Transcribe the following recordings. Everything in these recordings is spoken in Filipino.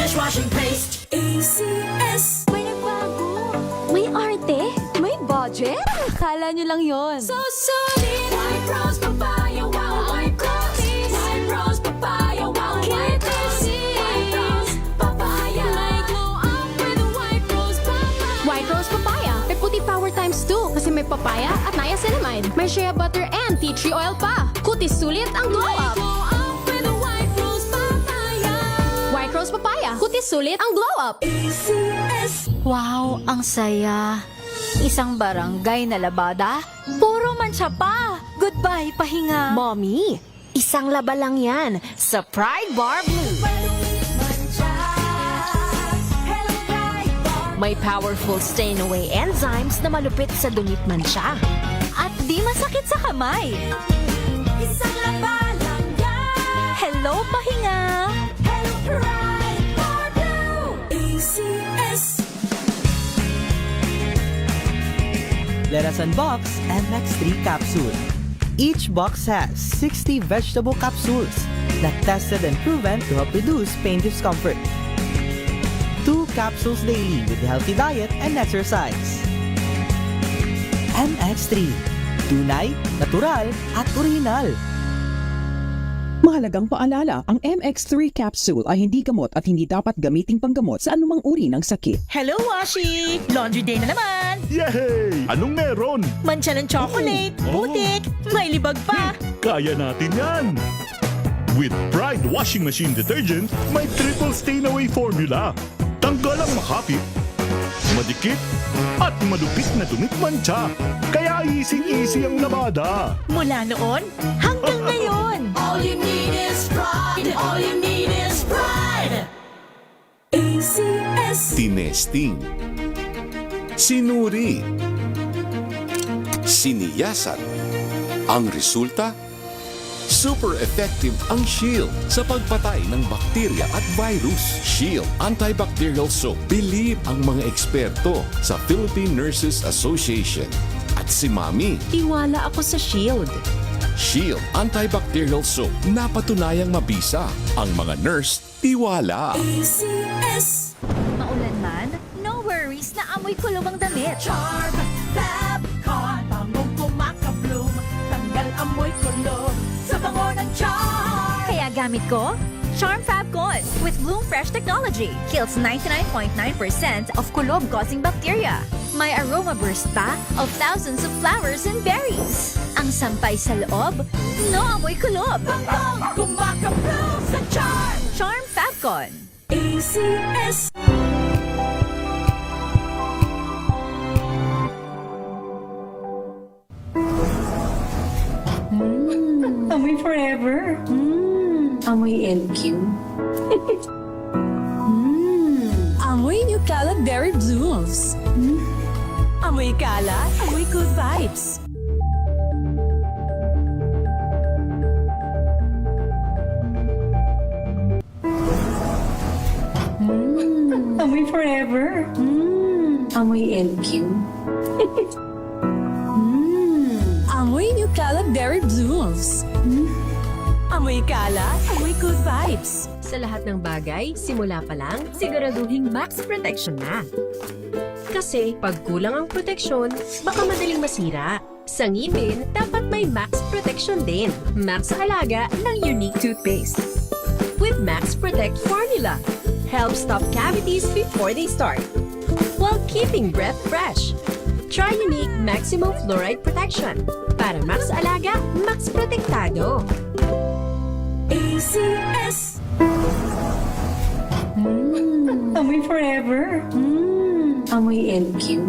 dishwashing paste. ACS. May nagbago. May arte. May budget. Akala nyo lang yon. So solid. White Rose Papaya, wow. White Rose. White Rose Papaya, wow. White Rose. White Rose Papaya. May glow up with White Rose Papaya. White Rose Papaya. May puti power times 2 kasi may papaya at niacinamide. May shea butter and tea tree oil pa. Kutis sulit ang glow May up. glow up with White Rose Papaya. White Rose Papaya. Kutis sulit ang glow up. ACS. Wow, ang saya. Isang barangay na labada, puro mancha pa. Goodbye, pahinga. Mommy, isang laba lang yan sa Pride Bar Blue. May powerful stain-away enzymes na malupit sa dunit mancha. At di masakit sa kamay. Isang laba lang yan. Hello, pahinga. Hello, Pride Bar Blue. ACS. Let us unbox MX3 capsule. Each box has 60 vegetable capsules that tested and proven to help reduce pain discomfort. 2 capsules daily with healthy diet and exercise. MX3. Tunay, natural, at original. Mahalagang paalala, ang MX3 capsule ay hindi gamot at hindi dapat gamiting panggamot sa anumang uri ng sakit. Hello, Washi! Laundry day na naman! Yay! Anong meron? Mancha ng chocolate, putik, may libag pa! Kaya natin yan! With Pride Washing Machine Detergent, may triple stain-away formula. Tanggal ang makapit, madikit, at malupit na dumit mancha. Kaya easy-easy ang labada. Mula noon hanggang ngayon! All you need is pride. All you need is pride. ACS. Tinesting, sinuri, siniyasan. Ang resulta? Super effective ang Shield sa pagpatay ng bakterya at virus. Shield Antibacterial Soap. Believe ang mga eksperto sa Philippine Nurses Association. At si Mami, Tiwala ako sa Shield. Shield Antibacterial Soap. Napatunayang mabisa. Ang mga nurse, tiwala. ACS. Maulan man, no worries na amoy kulong ang damit. Charm Fab Con. Bangong kumakabloom. Tanggal amoy kulog. Sa bango ng charm. Kaya gamit ko, Charm Fab Con with Bloom Fresh Technology. Kills 99.9% of kulob-causing bacteria. May aroma burst pa of thousands of flowers and berries. Ang sampay sa loob, no amoy kulob. Bangong kumakabloom sa charm. Charm Fab Con. ACS. Amoy forever. Amoy LQ. Amoy New Calad Berry Blooms. Amoy kalat, amoy good vibes. Amoy forever. Amoy LQ. Amoy New Calad Berry Blooms. Amoy kalat, amoy good vibes. Sa lahat ng bagay, simula pa lang, siguraduhin max protection na. Kasi pag kulang ang proteksyon, baka madaling masira. Sa ngipin, dapat may max protection din. Max Alaga ng Unique Toothpaste. With Max Protect Formula, helps stop cavities before they start, while keeping breath fresh. Try Unique Maximum Fluoride Protection. Para Max Alaga, Max Protektado. ACS. Amoy forever. Amoy LQ.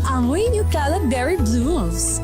Amoy New Calad Berry Blooms.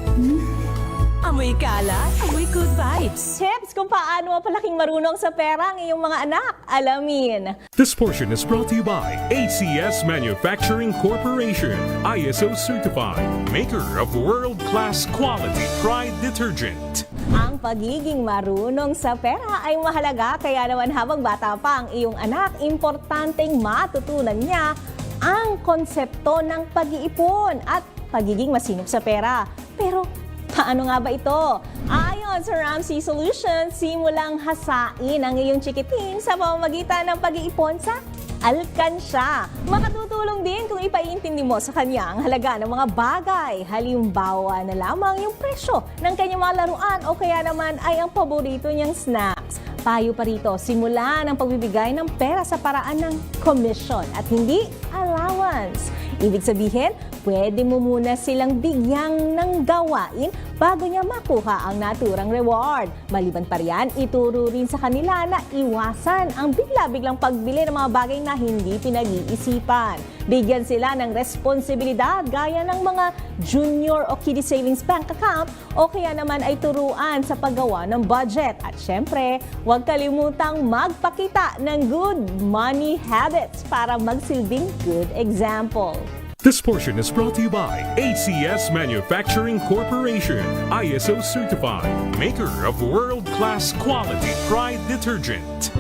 Amoy kalat, amoy good vibes. Tips kung paano mapalaking marunong sa pera ang iyong mga anak. Alamin. This portion is brought to you by ACS Manufacturing Corporation, ISO certified, maker of world-class quality Pride detergent. Ang pagiging marunong sa pera ay mahalaga, kaya naman habang bata pa ang iyong anak, importanteng matutunan niya ang konsepto ng pag-iipon at pagiging masinop sa pera. Pero paano nga ba ito? Ayon Ayon sa Ramsey Solutions, simulang hasain ang iyong chikiting sa pamamagitan ng pag-iipon sa alkansya. Makatutulong din kung ipaiintindi mo sa kanya ang halaga ng mga bagay. Halimbawa na lamang yung presyo ng kanyang mga laruan o kaya naman ay ang paborito niyang snacks. Payo pa rito, simula ng pagbibigay ng pera sa paraan ng commission at hindi allowance. Ibig sabihin, pwede mo muna silang bigyang ng gawain bago niya makuha ang naturang reward. Maliban pa riyan, ituro rin sa kanila na iwasan ang bigla-biglang pagbili ng mga bagay na hindi pinag-iisipan. Bigyan sila ng responsibilidad gaya ng mga junior o kiddie savings bank account o kaya naman ay turuan sa paggawa ng budget. At syempre, huwag kalimutang magpakita ng good money habits para magsilbing good example. This portion is brought to you by ACS Manufacturing Corporation, ISO certified, maker of world-class quality Pride detergent.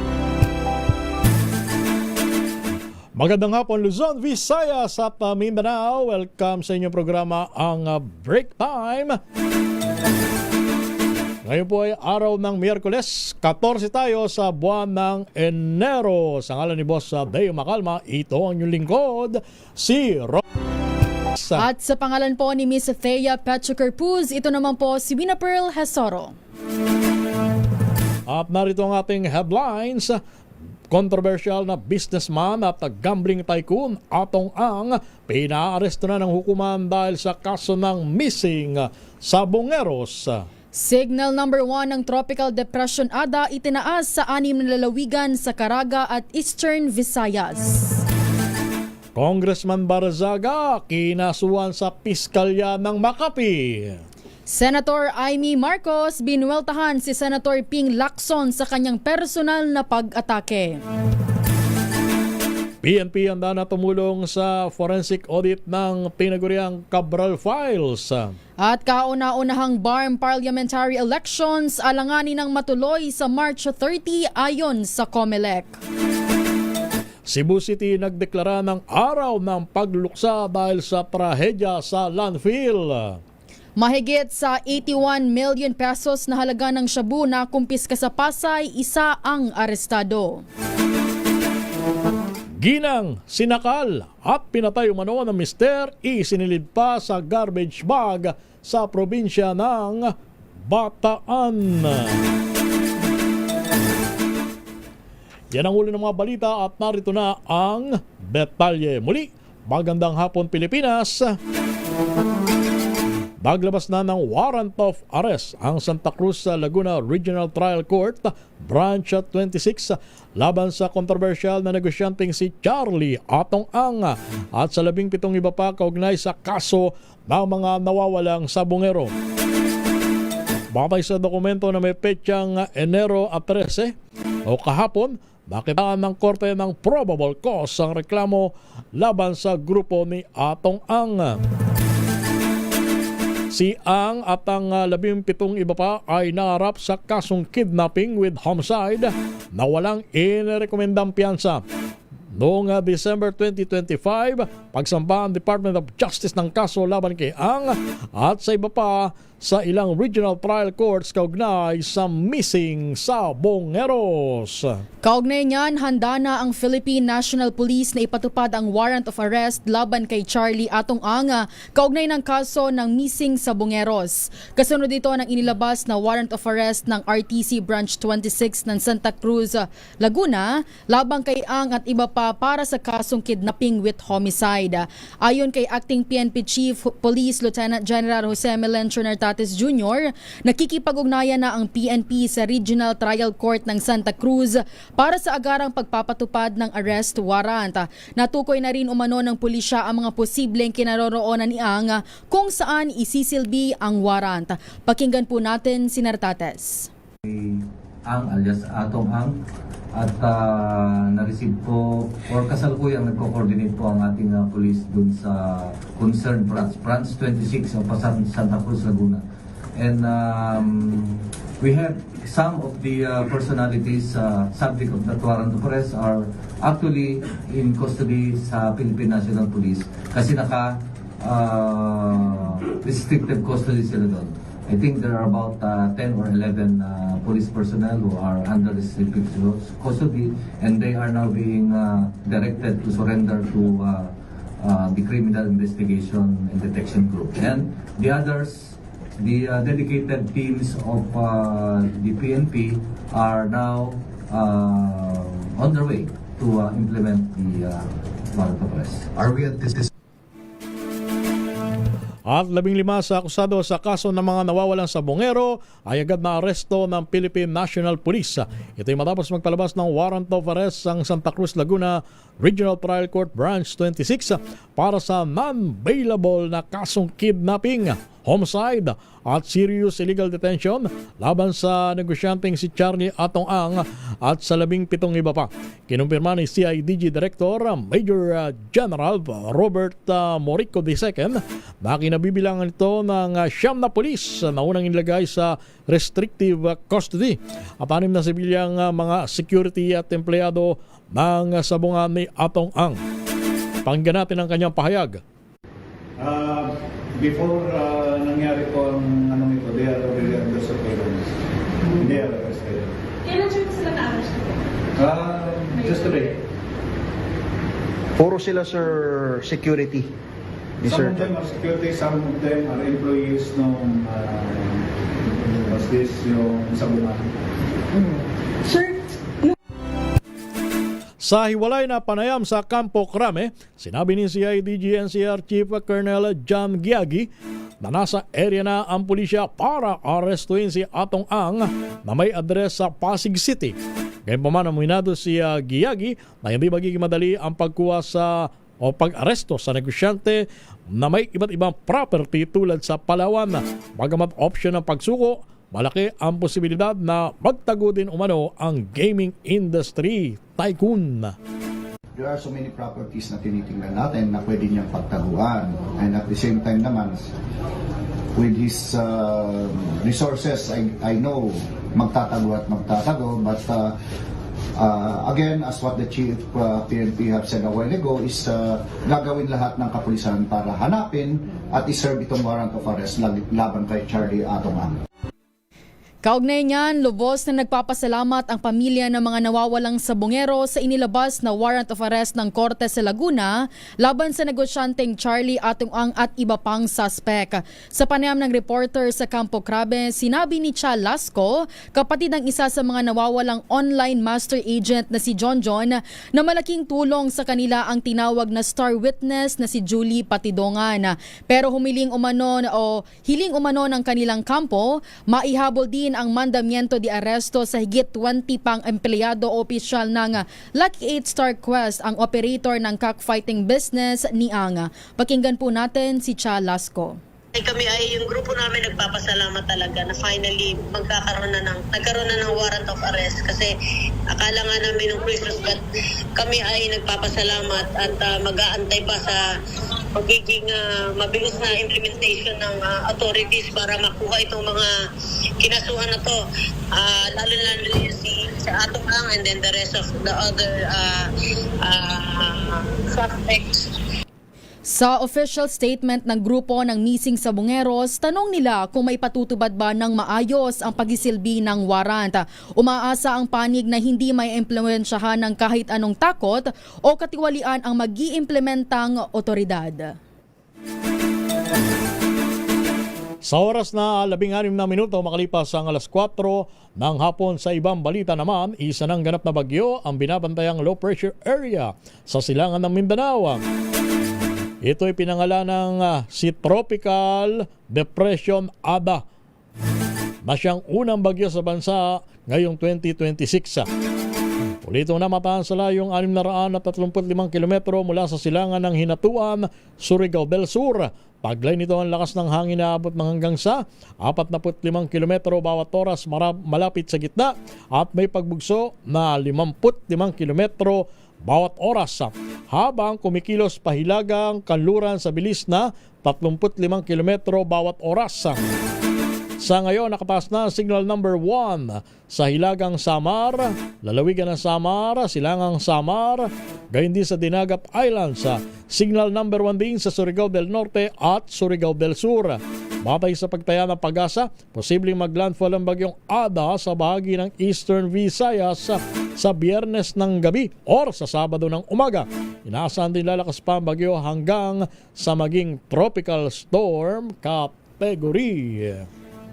Magandang hapon Luzon, Visayas at Mindanao. Welcome sa inyong programa ang Break Time. Ngayon po ay araw ng Miyerkules, 14 tayo sa buwan ng Enero. Sa ngalan ni Boss Deo Macalma, ito ang inyong lingkod, si At sa pangalan po ni Miss Thea Petrocarpuz, ito naman po si Wina Pearl Hesoro. At narito ang ating headlines. Controversial na businessman at gambling tycoon Atong Ang pinaaresto na ng hukuman dahil sa kaso ng missing sa Bongeros. Signal number 1 ng Tropical Depression Ada itinaas sa 6 na lalawigan sa Caraga at Eastern Visayas. Congressman Barzaga kinasuhan sa piskalya ng Makati. Senator Amy Marcos binuweltahan si Senator Ping Lacson sa kanyang personal na pag-atake. PNP handa na tumulong sa forensic audit ng tinaguriang Cabral Files. At kauna-unahang BARM parliamentary elections alanganin ng matuloy sa March 30 ayon sa COMELEC. Cebu City nagdeklara ng araw ng pagluksa dahil sa trahedya sa landfill. Mahigit sa 81 million pesos na halaga ng shabu na kumpiska sa Pasay, isa ang arestado. Ginang, sinakal at pinatay umano ng mister, isinilid pa sa garbage bag sa probinsya ng Bataan. Yan ang huli ng mga balita at narito na ang detalye. Muli, magandang hapon Pilipinas. Naglabas na ng warrant of arrest ang Santa Cruz Laguna Regional Trial Court Branch 26 laban sa kontrobersyal na negosyanteng si Charlie Atong Ang at sa 17 iba pa kaugnay sa kaso ng mga nawawalang sabongero. Batay sa dokumento na may petsang Enero 13 o kahapon, nakitaan ng korte ng probable cause ang reklamo laban sa grupo ni Atong Ang. Si Ang at ang 17 iba pa ay naharap sa kasong kidnapping with homicide na walang inirekomendang piyansa. Noong December 2025, pagsampa ang Department of Justice ng kaso laban kay Ang at sa iba pa sa ilang regional trial courts kaugnay sa missing sa Bongeros. Kaugnay niyan, handa na ang Philippine National Police na ipatupad ang warrant of arrest laban kay Charlie Atong Ang kaugnay ng kaso ng missing sa Bongeros. Kasunod dito ng inilabas na warrant of arrest ng RTC Branch 26 ng Santa Cruz, Laguna laban kay Ang at iba pa para sa kasong kidnapping with homicide. Ayon kay Acting PNP Chief Police Lieutenant General Jose Melencio Nartates Jr., nakikipag-ugnayan na ang PNP sa Regional Trial Court ng Santa Cruz para sa agarang pagpapatupad ng arrest warrant. Natukoy na rin umano ng pulisya ang mga posibleng kinaroroonan ni Ang kung saan isisilbi ang warrant. Pakinggan po natin si Nartates. Ang alias Atong Ang at na-receive po or kasalukuyang nagko-coordinate po ang ating police dun sa concerned branch 26 of Santa Cruz, Laguna. And we have some of the personalities subject of that warrant of arrest are actually in custody sa Philippine National Police kasi naka restricted custody sila doon. I think there are about 10 or 11 police personnel who are under restrictive custody, and they are now being directed to surrender to the Criminal Investigation and Detection Group. And the others, the dedicated teams of the PNP are now on their way to implement the warrant of arrest. Are we anticipating? At 15 sa akusado sa kaso ng mga nawawalan sa Bungero ay agad na aresto ng Philippine National Police. Ito'y matapos magpalabas ng warrant of arrest ang Santa Cruz, Laguna Regional Trial Court Branch 26 para sa non-bailable na kasong kidnapping, homicide at serious illegal detention laban sa negosyanteng si Charlie Atong Ang at sa 17 iba pa. Kinumpirma ni CIDG Director Major General Robert Morico II na kinabibilangan ito ng 9 na pulis na unang inilagay sa restrictive custody at 6 na sibilyang mga security at empleyado ng sabungan ni Atong Ang. Pakinggan natin ang kanyang pahayag. Before nangyari po ang anong ito, they are already under surveillance. They are arrested. Kailan siya sila na-arrest? Just today. Puro sila, sir, security. Some of them are security, some of them are employees nung was this yung sabungan. Sir, Sa hiwalay na panayam sa Campo Crame, sinabi ni CIDG NCR Chief Colonel John Giagi na nasa area na ang pulisya para arestuin si Atong Ang na may address sa Pasig City. Gayunpaman aminado si Giagi na hindi magiging madali ang pagkuha sa o pag-aresto sa negosyante na may iba't ibang property tulad sa Palawan. Bagamat option ng pagsuko, malaki ang posibilidad na magtago din umano ang gaming industry tycoon. There are so many properties na tinitingnan natin na pwede niyang pagtaguan. And at the same time naman, with his resources, I know magtatago at magtatago. But again, as what the Chief PNP have said a while ago, is gagawin lahat ng kapulisan para hanapin at iserve itong warrant of arrest laban kay Charlie Atong Ang. Kaugnay niyan, lubos na nagpapasalamat ang pamilya ng mga nawawalang sa Bungero sa inilabas na warrant of arrest ng Korte sa Laguna laban sa negosyanteng Charlie Atong Ang at iba pang suspect. Sa panayam ng reporter sa Campo Crame, sinabi ni Cha Lasco, kapatid ng isa sa mga nawawalang online master agent na si John John, na malaking tulong sa kanila ang tinawag na star witness na si Julie Patidongan. Pero hiling umano ng kanilang kampo, maihabol din ang mandamiento de aresto sa higit 20 pang empleyado o opisyal ng Lucky 8 Star Quest, ang operator ng cockfighting business ni Ang. Pakinggan po natin si Cha Lasco. Kami ay yung grupo namin nagpapasalamat talaga na finally nagkaroon na ng warrant of arrest kasi akala nga namin nung Christmas but kami ay nagpapasalamat at mag-aantay pa sa magiging mabilis na implementation ng authorities para makuha itong mga kinasuhan na to, lalo na si Atong Ang and then the rest of the other suspects. Sa official statement ng grupo ng missing sa Bungeros, tanong nila kung may patutubad ba ng maayos ang pagisilbi ng warrant. Umaasa ang panig na hindi may implementasyahan ng kahit anong takot o katiwalian ang mag-iimplementang otoridad. Sa oras na 16 na minuto makalipas ang alas 4 ng hapon, sa ibang balita naman, isa ng ganap na bagyo ang binabantayang low pressure area sa silangan ng Mindanao. Ito ay pinangalan ng si Tropical Depression Ada na siyang unang bagyo sa bansa ngayong 2026. Ulito na mataan sa layong 635 kilometro mula sa silangan ng Hinatuan, Surigao del Sur. Taglay nito ang lakas ng hangin na abot ng hanggang sa 45 kilometro bawat oras malapit sa gitna at may pagbugso na 55 kilometro bawat oras, habang kumikilos pahilagang kanluran sa bilis na 35 kilometro bawat oras. Sa ngayon, nakataas na signal number 1 sa Hilagang Samar, lalawigan ng Samar, Silangang Samar, gayon din sa Dinagat Islands. Signal number 1 din sa Surigao del Norte at Surigao del Sur. Batay sa pagtaya ng Pag-asa, posibleng maglandfall ang bagyong Ada sa bahagi ng Eastern Visayas sa Biyernes ng gabi or sa Sabado ng umaga. Inaasahan din lalakas pa ang bagyo hanggang sa maging tropical storm category.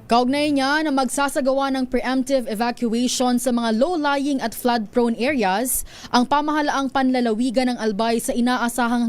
Kaugnay niya na magsasagawa ng preemptive evacuation sa mga low-lying at flood-prone areas ang pamahalaang panlalawigan ng Albay sa inaasahang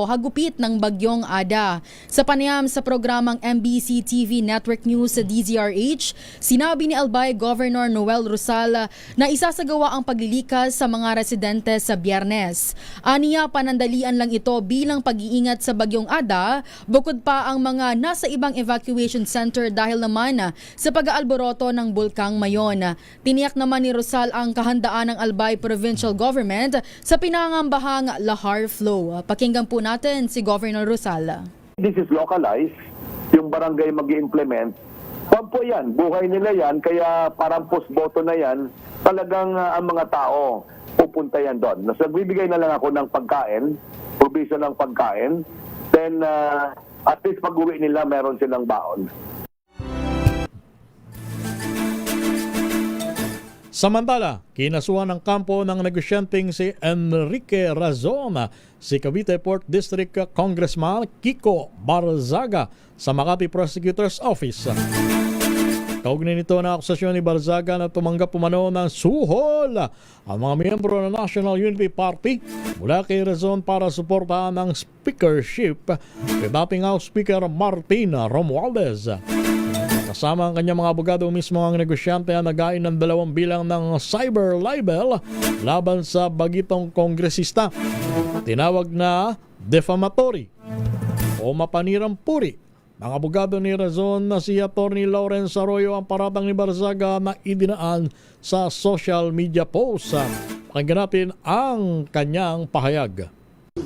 hagupit ng bagyong Ada. Sa panayam sa programang MBC TV Network News sa DZRH, sinabi ni Albay Governor Noel Rosal na isasagawa ang paglilikas sa mga residente sa Biyernes. Aniya, panandalian lang ito bilang pag-iingat sa bagyong Ada, bukod pa ang mga nasa ibang evacuation center dahil naman sa pag-aalboroto ng Bulkang Mayon. Tiniyak naman ni Rosal ang kahandaan ng Albay Provincial Government sa pinangambahang lahar flow. Pakinggan po natin si Governor Rosal. This is localized. Yung barangay mag-i-implement. Po yan, buhay nila yan, kaya parang post-boto na yan, talagang ang mga tao pupunta yan doon. Nagbibigay na lang ako ng pagkain, provision ng pagkain, then at least pag-uwi nila meron silang baon. Samantala, kinasuhan ng kampo ng negosyanteng si Enrique Razon, si Cavite Port District Congressman Kiko Barzaga sa Makati Prosecutor's Office. Kaugnay nito na akusasyon ni Barzaga na tumanggap umano ng suhol ang mga miyembro ng National Unity Party mula kay Razon para suportahan ng speakership kay dating House Speaker Martin Romualdez. Kasama ang kanyang mga abogado, mismo ang negosyante ang nagain ng 2 bilang ng cyber libel laban sa bagitong kongresista. Tinawag na defamatory o mapanirang puri. Ang abogado ni Razon na si Attorney Lawrence Arroyo ang paratang ni Barzaga na idinaan sa social media post. Pakinggan natin ang kanyang pahayag.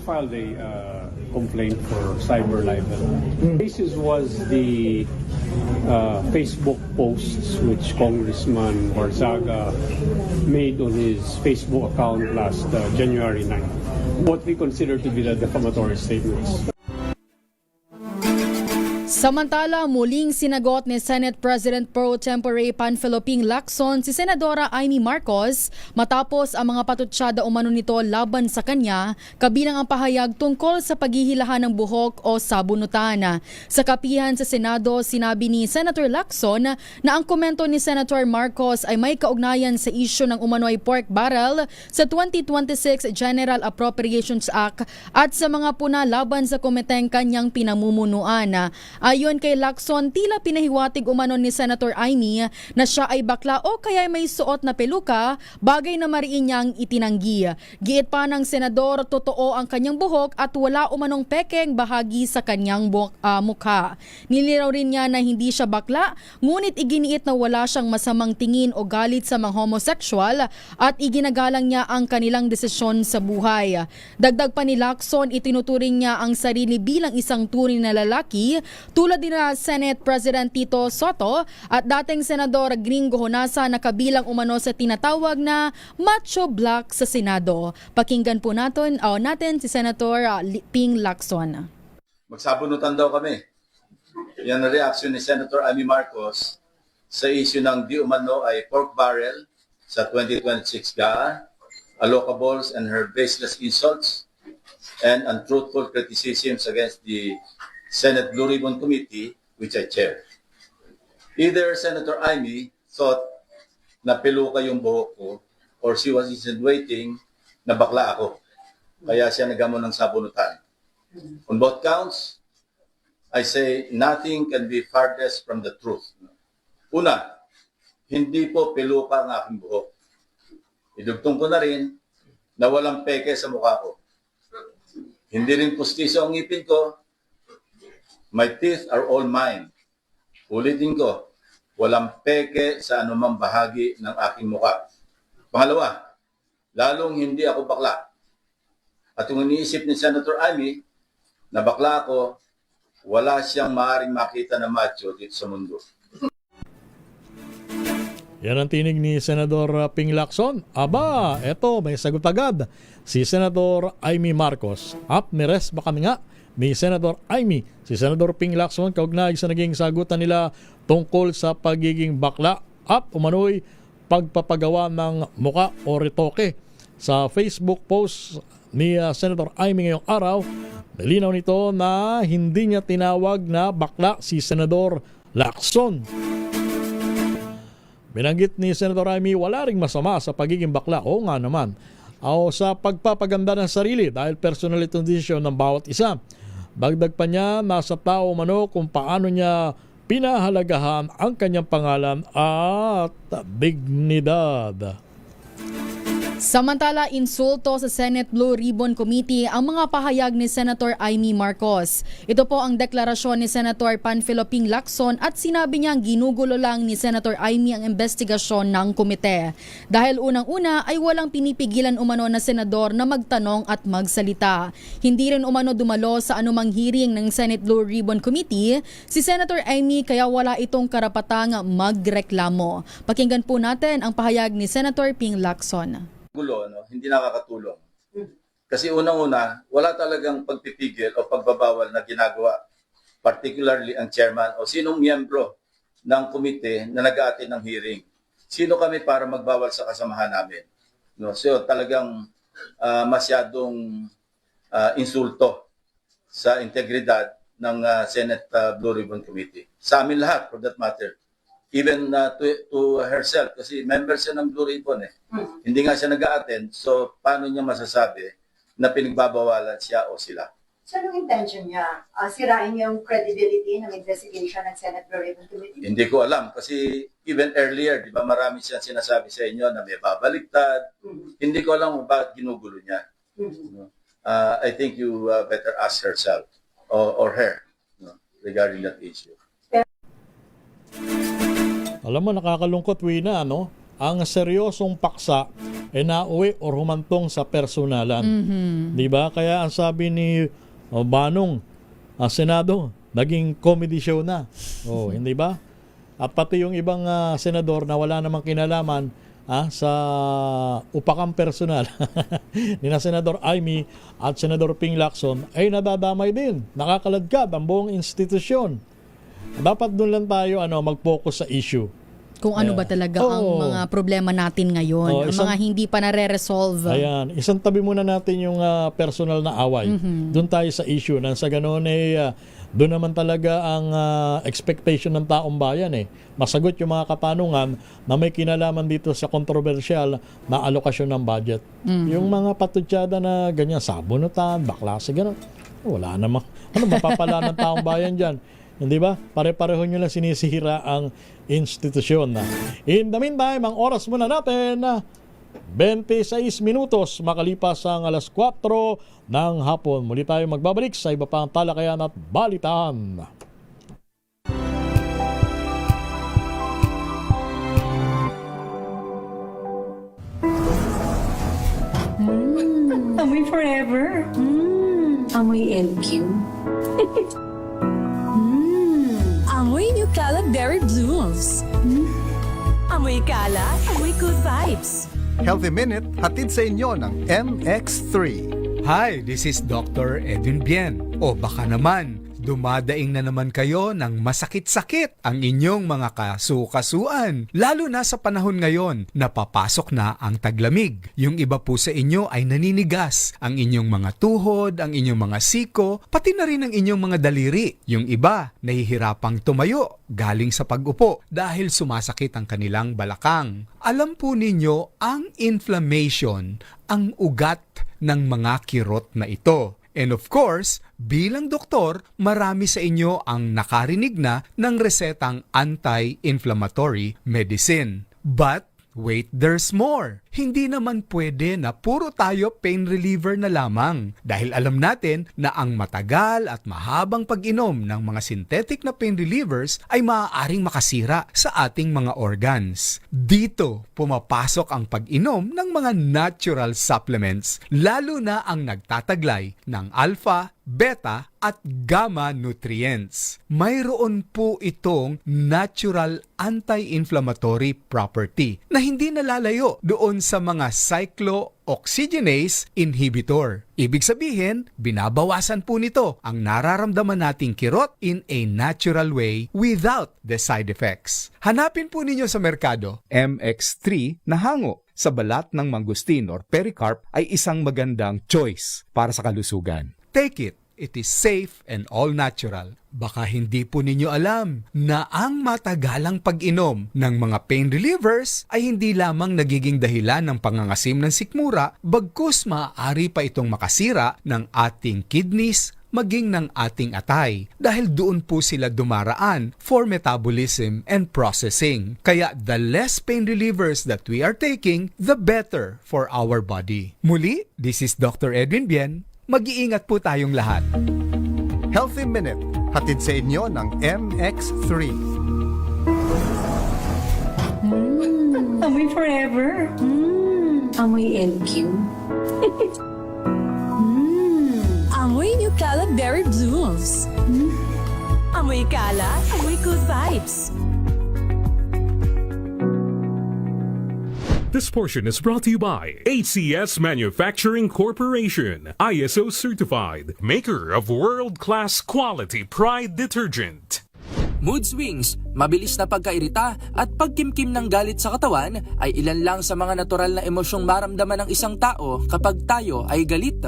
Filed a complaint for cyber libel. Basis was the Facebook posts which Congressman Barzaga made on his Facebook account last January 9. What we consider to be the defamatory statements. Samantala, muling sinagot ni Senate President Pro Tempore Panfilo Ping Lacson si Senadora Amy Marcos matapos ang mga patutsyada umano nito laban sa kanya, kabilang ang pahayag tungkol sa paghihilahan ng buhok o sabunutan. Sa kapihan sa Senado, sinabi ni Senator Lacson na ang komento ni Senator Marcos ay may kaugnayan sa isyu ng umano'y pork barrel sa 2026 General Appropriations Act at sa mga puna laban sa komiteng kanyang pinamumunuan. Ayon kay Lacson, tila pinahiwatig umano ni Senator Amy na siya ay bakla o kaya may suot na peluka, bagay na mariin niyang itinanggi. Giit pa ng senador, totoo ang kanyang buhok at wala umanong pekeng bahagi sa kanyang mukha. Nilinaw rin niya na hindi siya bakla, ngunit iginiit na wala siyang masamang tingin o galit sa mga homosexual at iginagalang niya ang kanilang desisyon sa buhay. Dagdag pa ni Lacson, itinuturing niya ang sarili bilang isang tunay na lalaki, tulad din na Senate President Tito Soto at dating Senador Gringo Honasa na kabilang umano sa tinatawag na macho black sa Senado. Pakinggan po natin si Senator Ping Lacson. Magsabunutan daw kami. Yan ang reaksyon ni Senator Amy Marcos sa issue ng di umano ay pork barrel sa 2026 GAA, allocables and her baseless insults and untruthful criticisms against the Senate Blue Ribbon Committee, which I chair. Either Senator Amy thought na peluka yung buhok ko or she was insinuating na bakla ako. Kaya siya nagamon ng sabunutan. On both counts, I say nothing can be farthest from the truth. Una, hindi po peluka ang aking buhok. Idugtong ko na rin na walang peke sa mukha ko. Hindi rin pustiso ang ngipin ko. My teeth are all mine. Ulitin ko, walang peke sa anumang bahagi ng aking mukha. Pangalawa, lalong hindi ako bakla. At kung iniisip ni Senator Amy na bakla ako, wala siyang maaaring makita na macho dito sa mundo. Yan ang tinig ni Senador Ping Lacson. Aba, eto, may sagot agad si Senator Amy Marcos. At nires ba kami nga ni Senator Amy, si Senador Ping Lacson, kaugnay sa naging sagutan nila tungkol sa pagiging bakla at umano'y pagpapagawa ng muka o retoke. Sa Facebook post ni Senator Amy ngayong araw, nilinaw nito na hindi niya tinawag na bakla si Senador Lacson. Binanggit ni Senator Amy, wala ring masama sa pagiging bakla. Oo nga naman. O sa pagpapaganda ng sarili dahil personal itong desisyon ng bawat isa. Dagdag pa niya, nasa tao mano kung paano niya pinahalagahan ang kanyang pangalan at dignidad. Samantala, insulto sa Senate Blue Ribbon Committee ang mga pahayag ni Senator Amy Marcos. Ito po ang deklarasyon ni Senator Panfilo Ping Lacson at sinabi niyang ginugulo lang ni Senator Amy ang investigasyon ng komite. Dahil unang-una ay walang pinipigilan umano na senador na magtanong at magsalita. Hindi rin umano dumalo sa anumang hearing ng Senate Blue Ribbon Committee si Senator Amy kaya wala itong karapatang magreklamo. Pakinggan po natin ang pahayag ni Senator Ping Lacson. Gulo, no? Hindi nakakatulong. Kasi unang-una, wala talagang pagpipigil o pagbabawal na ginagawa, particularly ang chairman o sinong miyembro ng komite na nag-aatin ng hearing. Sino kami para magbawal sa kasamahan namin? No? So talagang masyadong insulto sa integridad ng Senate Blue Ribbon Committee. Sa amin lahat, for that matter. Even to herself, kasi member siya ng Blue Ribbon eh. Hindi nga siya nag-a-attend, so paano niya masasabi na pinagbabawalan siya o sila? So, anong intention niya? Sirain yung credibility ng investigation ng Senate Blue Ribbon Committee? Hindi ko alam, kasi even earlier, di ba marami siya sinasabi sa inyo na may babaliktad. Hindi ko alam kung bakit ginugulo niya. I think you better ask herself or her regarding that issue. Alam mo, nakakalungkot, Wina, no? Ang seryosong paksa ay nauwi o humantong sa personalan. Di ba? Kaya ang sabi ni Banong, Senado, naging comedy show na. Hindi ba? At pati yung ibang senador na wala namang kinalaman sa upakang personal ni na Senador Amy at Senador Ping Lacson ay nadadamay din. Nakakaladkad ang buong institusyon. Dapat doon lang tayo mag-focus sa issue. Kung ano ba talaga ang mga problema natin ngayon, ang mga hindi pa nare-resolve. Ayan, isang tabi muna natin yung personal na away. Doon tayo sa issue. Nang sa ganoon doon naman talaga ang expectation ng taong bayan masagot yung mga katanungan na may kinalaman dito sa kontrobersyal na alokasyon ng budget. Yung mga patutsada na ganyan, sabunutan, baklase, gano'n. Wala namang, mapapala ng taong bayan dyan? Hindi ba? Pare-pareho nyo lang sinisira ang institusyon. In the meantime, ang oras muna natin, 26 minutos makalipas ang alas 4 ng hapon. Muli tayo magbabalik sa iba pang talakayan at balitaan. Amoy forever. Amoy LQ. Amoy New Calad Berry Blooms. Amoy kalat, amoy good vibes. Healthy Minute, hatid sa inyo ng MX3. Hi, this is Dr. Edwin Bien. O baka naman, dumadaing na naman kayo ng masakit-sakit ang inyong mga kasukasuan. Lalo na sa panahon ngayon na papasok na ang taglamig. Yung iba po sa inyo ay naninigas. Ang inyong mga tuhod, ang inyong mga siko, pati na rin ang inyong mga daliri. Yung iba, nahihirapang tumayo galing sa pag-upo dahil sumasakit ang kanilang balakang. Alam po ninyo, ang inflammation, ang ugat ng mga kirot na ito. And of course, bilang doktor, marami sa inyo ang nakarinig na ng resetang anti-inflammatory medicine. But wait, there's more. Hindi naman pwede na puro tayo pain reliever na lamang dahil alam natin na ang matagal at mahabang pag-inom ng mga synthetic na pain relievers ay maaaring makasira sa ating mga organs. Dito pumapasok ang pag-inom ng mga natural supplements, lalo na ang nagtataglay ng alpha, beta at gamma nutrients. Mayroon po itong natural anti-inflammatory property na hindi nalalayo doon dun sa mga cyclooxygenase inhibitor. Ibig sabihin, binabawasan po nito ang nararamdaman nating kirot in a natural way without the side effects. Hanapin po ninyo sa merkado, MX3 na hango sa balat ng mangustin or pericarp ay isang magandang choice para sa kalusugan. Take it. It is safe and all natural. Baka hindi po ninyo alam na ang matagalang pag-inom ng mga pain relievers ay hindi lamang nagiging dahilan ng pangangasim ng sikmura, bagkus maaari pa itong makasira ng ating kidneys, maging ng ating atay dahil doon po sila dumaraan for metabolism and processing. Kaya the less pain relievers that we are taking, the better for our body. Muli, this is Dr. Edwin Bien. Mag-iingat po tayong lahat. Healthy Minute, hatid sa inyo ng MX3. Amoy forever. Amoy LQ. Amoy New Cala Berry Blooms. Amoy Cala, amoy good vibes. This portion is brought to you by ACS Manufacturing Corporation, ISO certified, maker of world-class quality Pride detergent. Mood swings, mabilis na pagkairita at pagkimkim ng galit sa katawan ay ilan lang sa mga natural na emosyong maramdaman ng isang tao kapag tayo ay galit.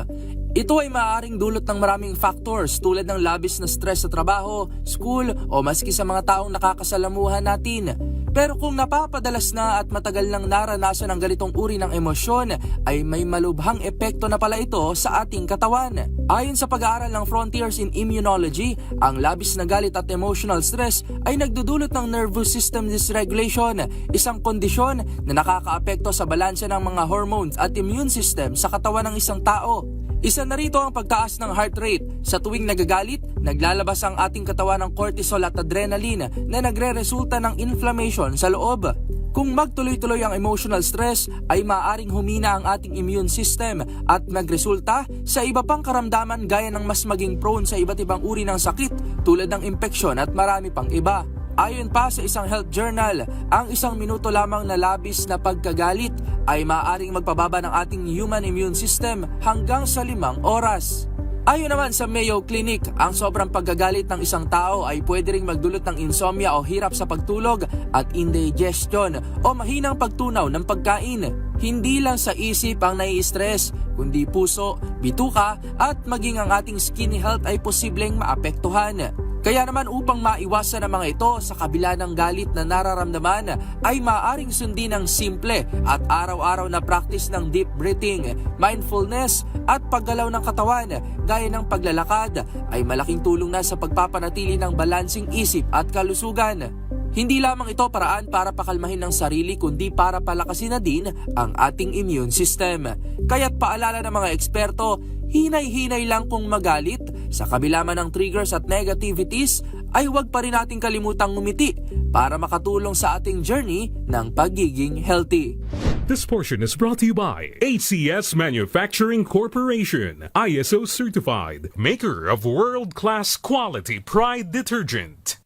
Ito ay maaaring dulot ng maraming factors tulad ng labis na stress sa trabaho, school o maski sa mga taong nakakasalamuhan natin. Pero kung napapadalas na at matagal nang naranasan ang ganitong uri ng emosyon, ay may malubhang epekto na pala ito sa ating katawan. Ayon sa pag-aaral ng Frontiers in Immunology, ang labis na galit at emotional stress ay nagdudulot ng nervous system dysregulation, isang kondisyon na nakakaapekto sa balanse ng mga hormones at immune system sa katawan ng isang tao. Isa na rito ang pagtaas ng heart rate. Sa tuwing nagagalit, naglalabas ang ating katawan ng cortisol at adrenaline na nagre-resulta ng inflammation sa loob. Kung magtuloy-tuloy ang emotional stress, ay maaaring humina ang ating immune system at magresulta sa iba pang karamdaman gaya ng mas maging prone sa iba't ibang uri ng sakit tulad ng impeksyon at marami pang iba. Ayon pa sa isang health journal, ang 1 minuto lamang na labis na pagkagalit ay maaaring magpababa ng ating human immune system hanggang sa 5 oras. Ayon naman sa Mayo Clinic, ang sobrang pagkagalit ng isang tao ay pwede ring magdulot ng insomnia o hirap sa pagtulog at indigestion o mahinang pagtunaw ng pagkain. Hindi lang sa isip ang nai-stress, kundi puso, bituka at maging ang ating skin health ay posibleng maapektuhan. Kaya naman upang maiwasan ang mga ito sa kabila ng galit na nararamdaman ay maaaring sundin ng simple at araw-araw na practice ng deep breathing, mindfulness at paggalaw ng katawan gaya ng paglalakad ay malaking tulong na sa pagpapanatili ng balansing isip at kalusugan. Hindi lamang ito paraan para pakalmahin ng sarili kundi para palakasin na din ang ating immune system. Kaya't paalala ng mga eksperto, hinay-hinay lang kung magalit, sa kabila man ng triggers at negativities, ay huwag pa rin nating kalimutang ngumiti para makatulong sa ating journey ng pagiging healthy. This portion is brought to you by ACS Manufacturing Corporation, ISO certified, maker of world-class quality Pride detergent.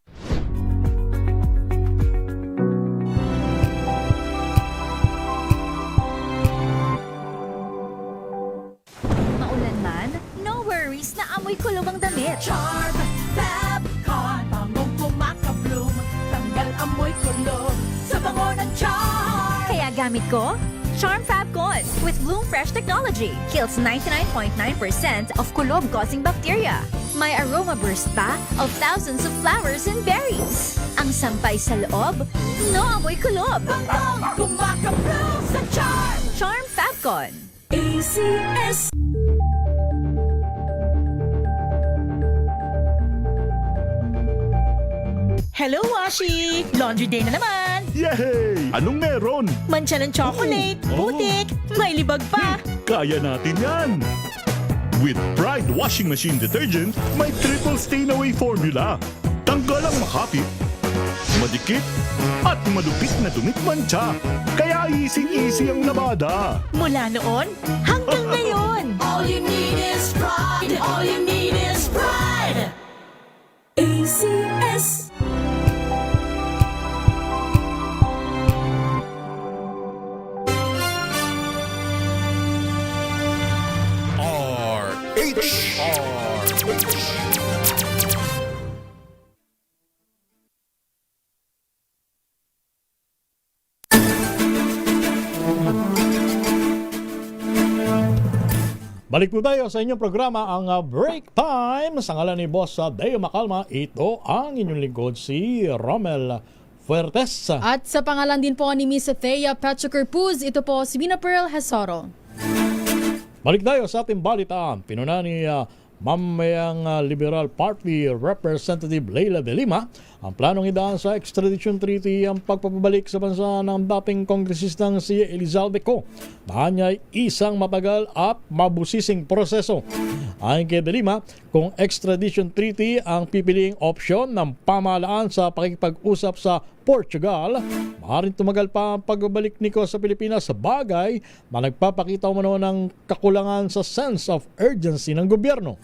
Maulan man, no worries na amoy kulong ang damit. Charm Fab Con, bangong kumakabloom, tanggal amoy kulong sa bango ng charm. Kaya gamit ko, Charm Fab Con with Bloom Fresh Technology. Kills 99.9% of kulob-causing bacteria. May aroma burst pa of thousands of flowers and berries. Ang sampay sa loob, no amoy kulob. Bangong kumakabloom sa charm. Charm Fab Con. ACS. Hello, Washi! Laundry day na naman! Yay! Anong meron? Mancha ng chocolate, putik, may libag pa! Kaya natin yan! With Pride Washing Machine Detergent, may triple stain-away formula. Tanggalang makapit, madikit, at malupit na dumit mancha. Kaya easy-easy ang labada. Mula noon hanggang ngayon! All you need is pride! All you need is pride! ACS. Balik po tayo sa inyong programa, ang Break Time. Sa ngalan ni Boss Deo Macalma, ito ang inyong lingkod, si Romel Fuertes. At sa pangalan din po ni Miss Thea Pachukerpuz, ito po si Bina Pearl Hasoro. Balik tayo sa ating balitaan. Pinuna ni Mamayang Liberal Party Representative Leila de Lima ang planong idaan sa extradition treaty ang pagpapabalik sa bansa ng dating kongresistang si Elizalde Co. Mahanyay isang matagal at mabusising proseso. Ayon kay de Lima, kung extradition treaty ang pipiliing opsyon ng pamahalaan sa pakikipag-usap sa Portugal, maaaring tumagal pa ang pagbabalik nito sa Pilipinas sa bagay na nagpapakita umano ng kakulangan sa sense of urgency ng gobyerno.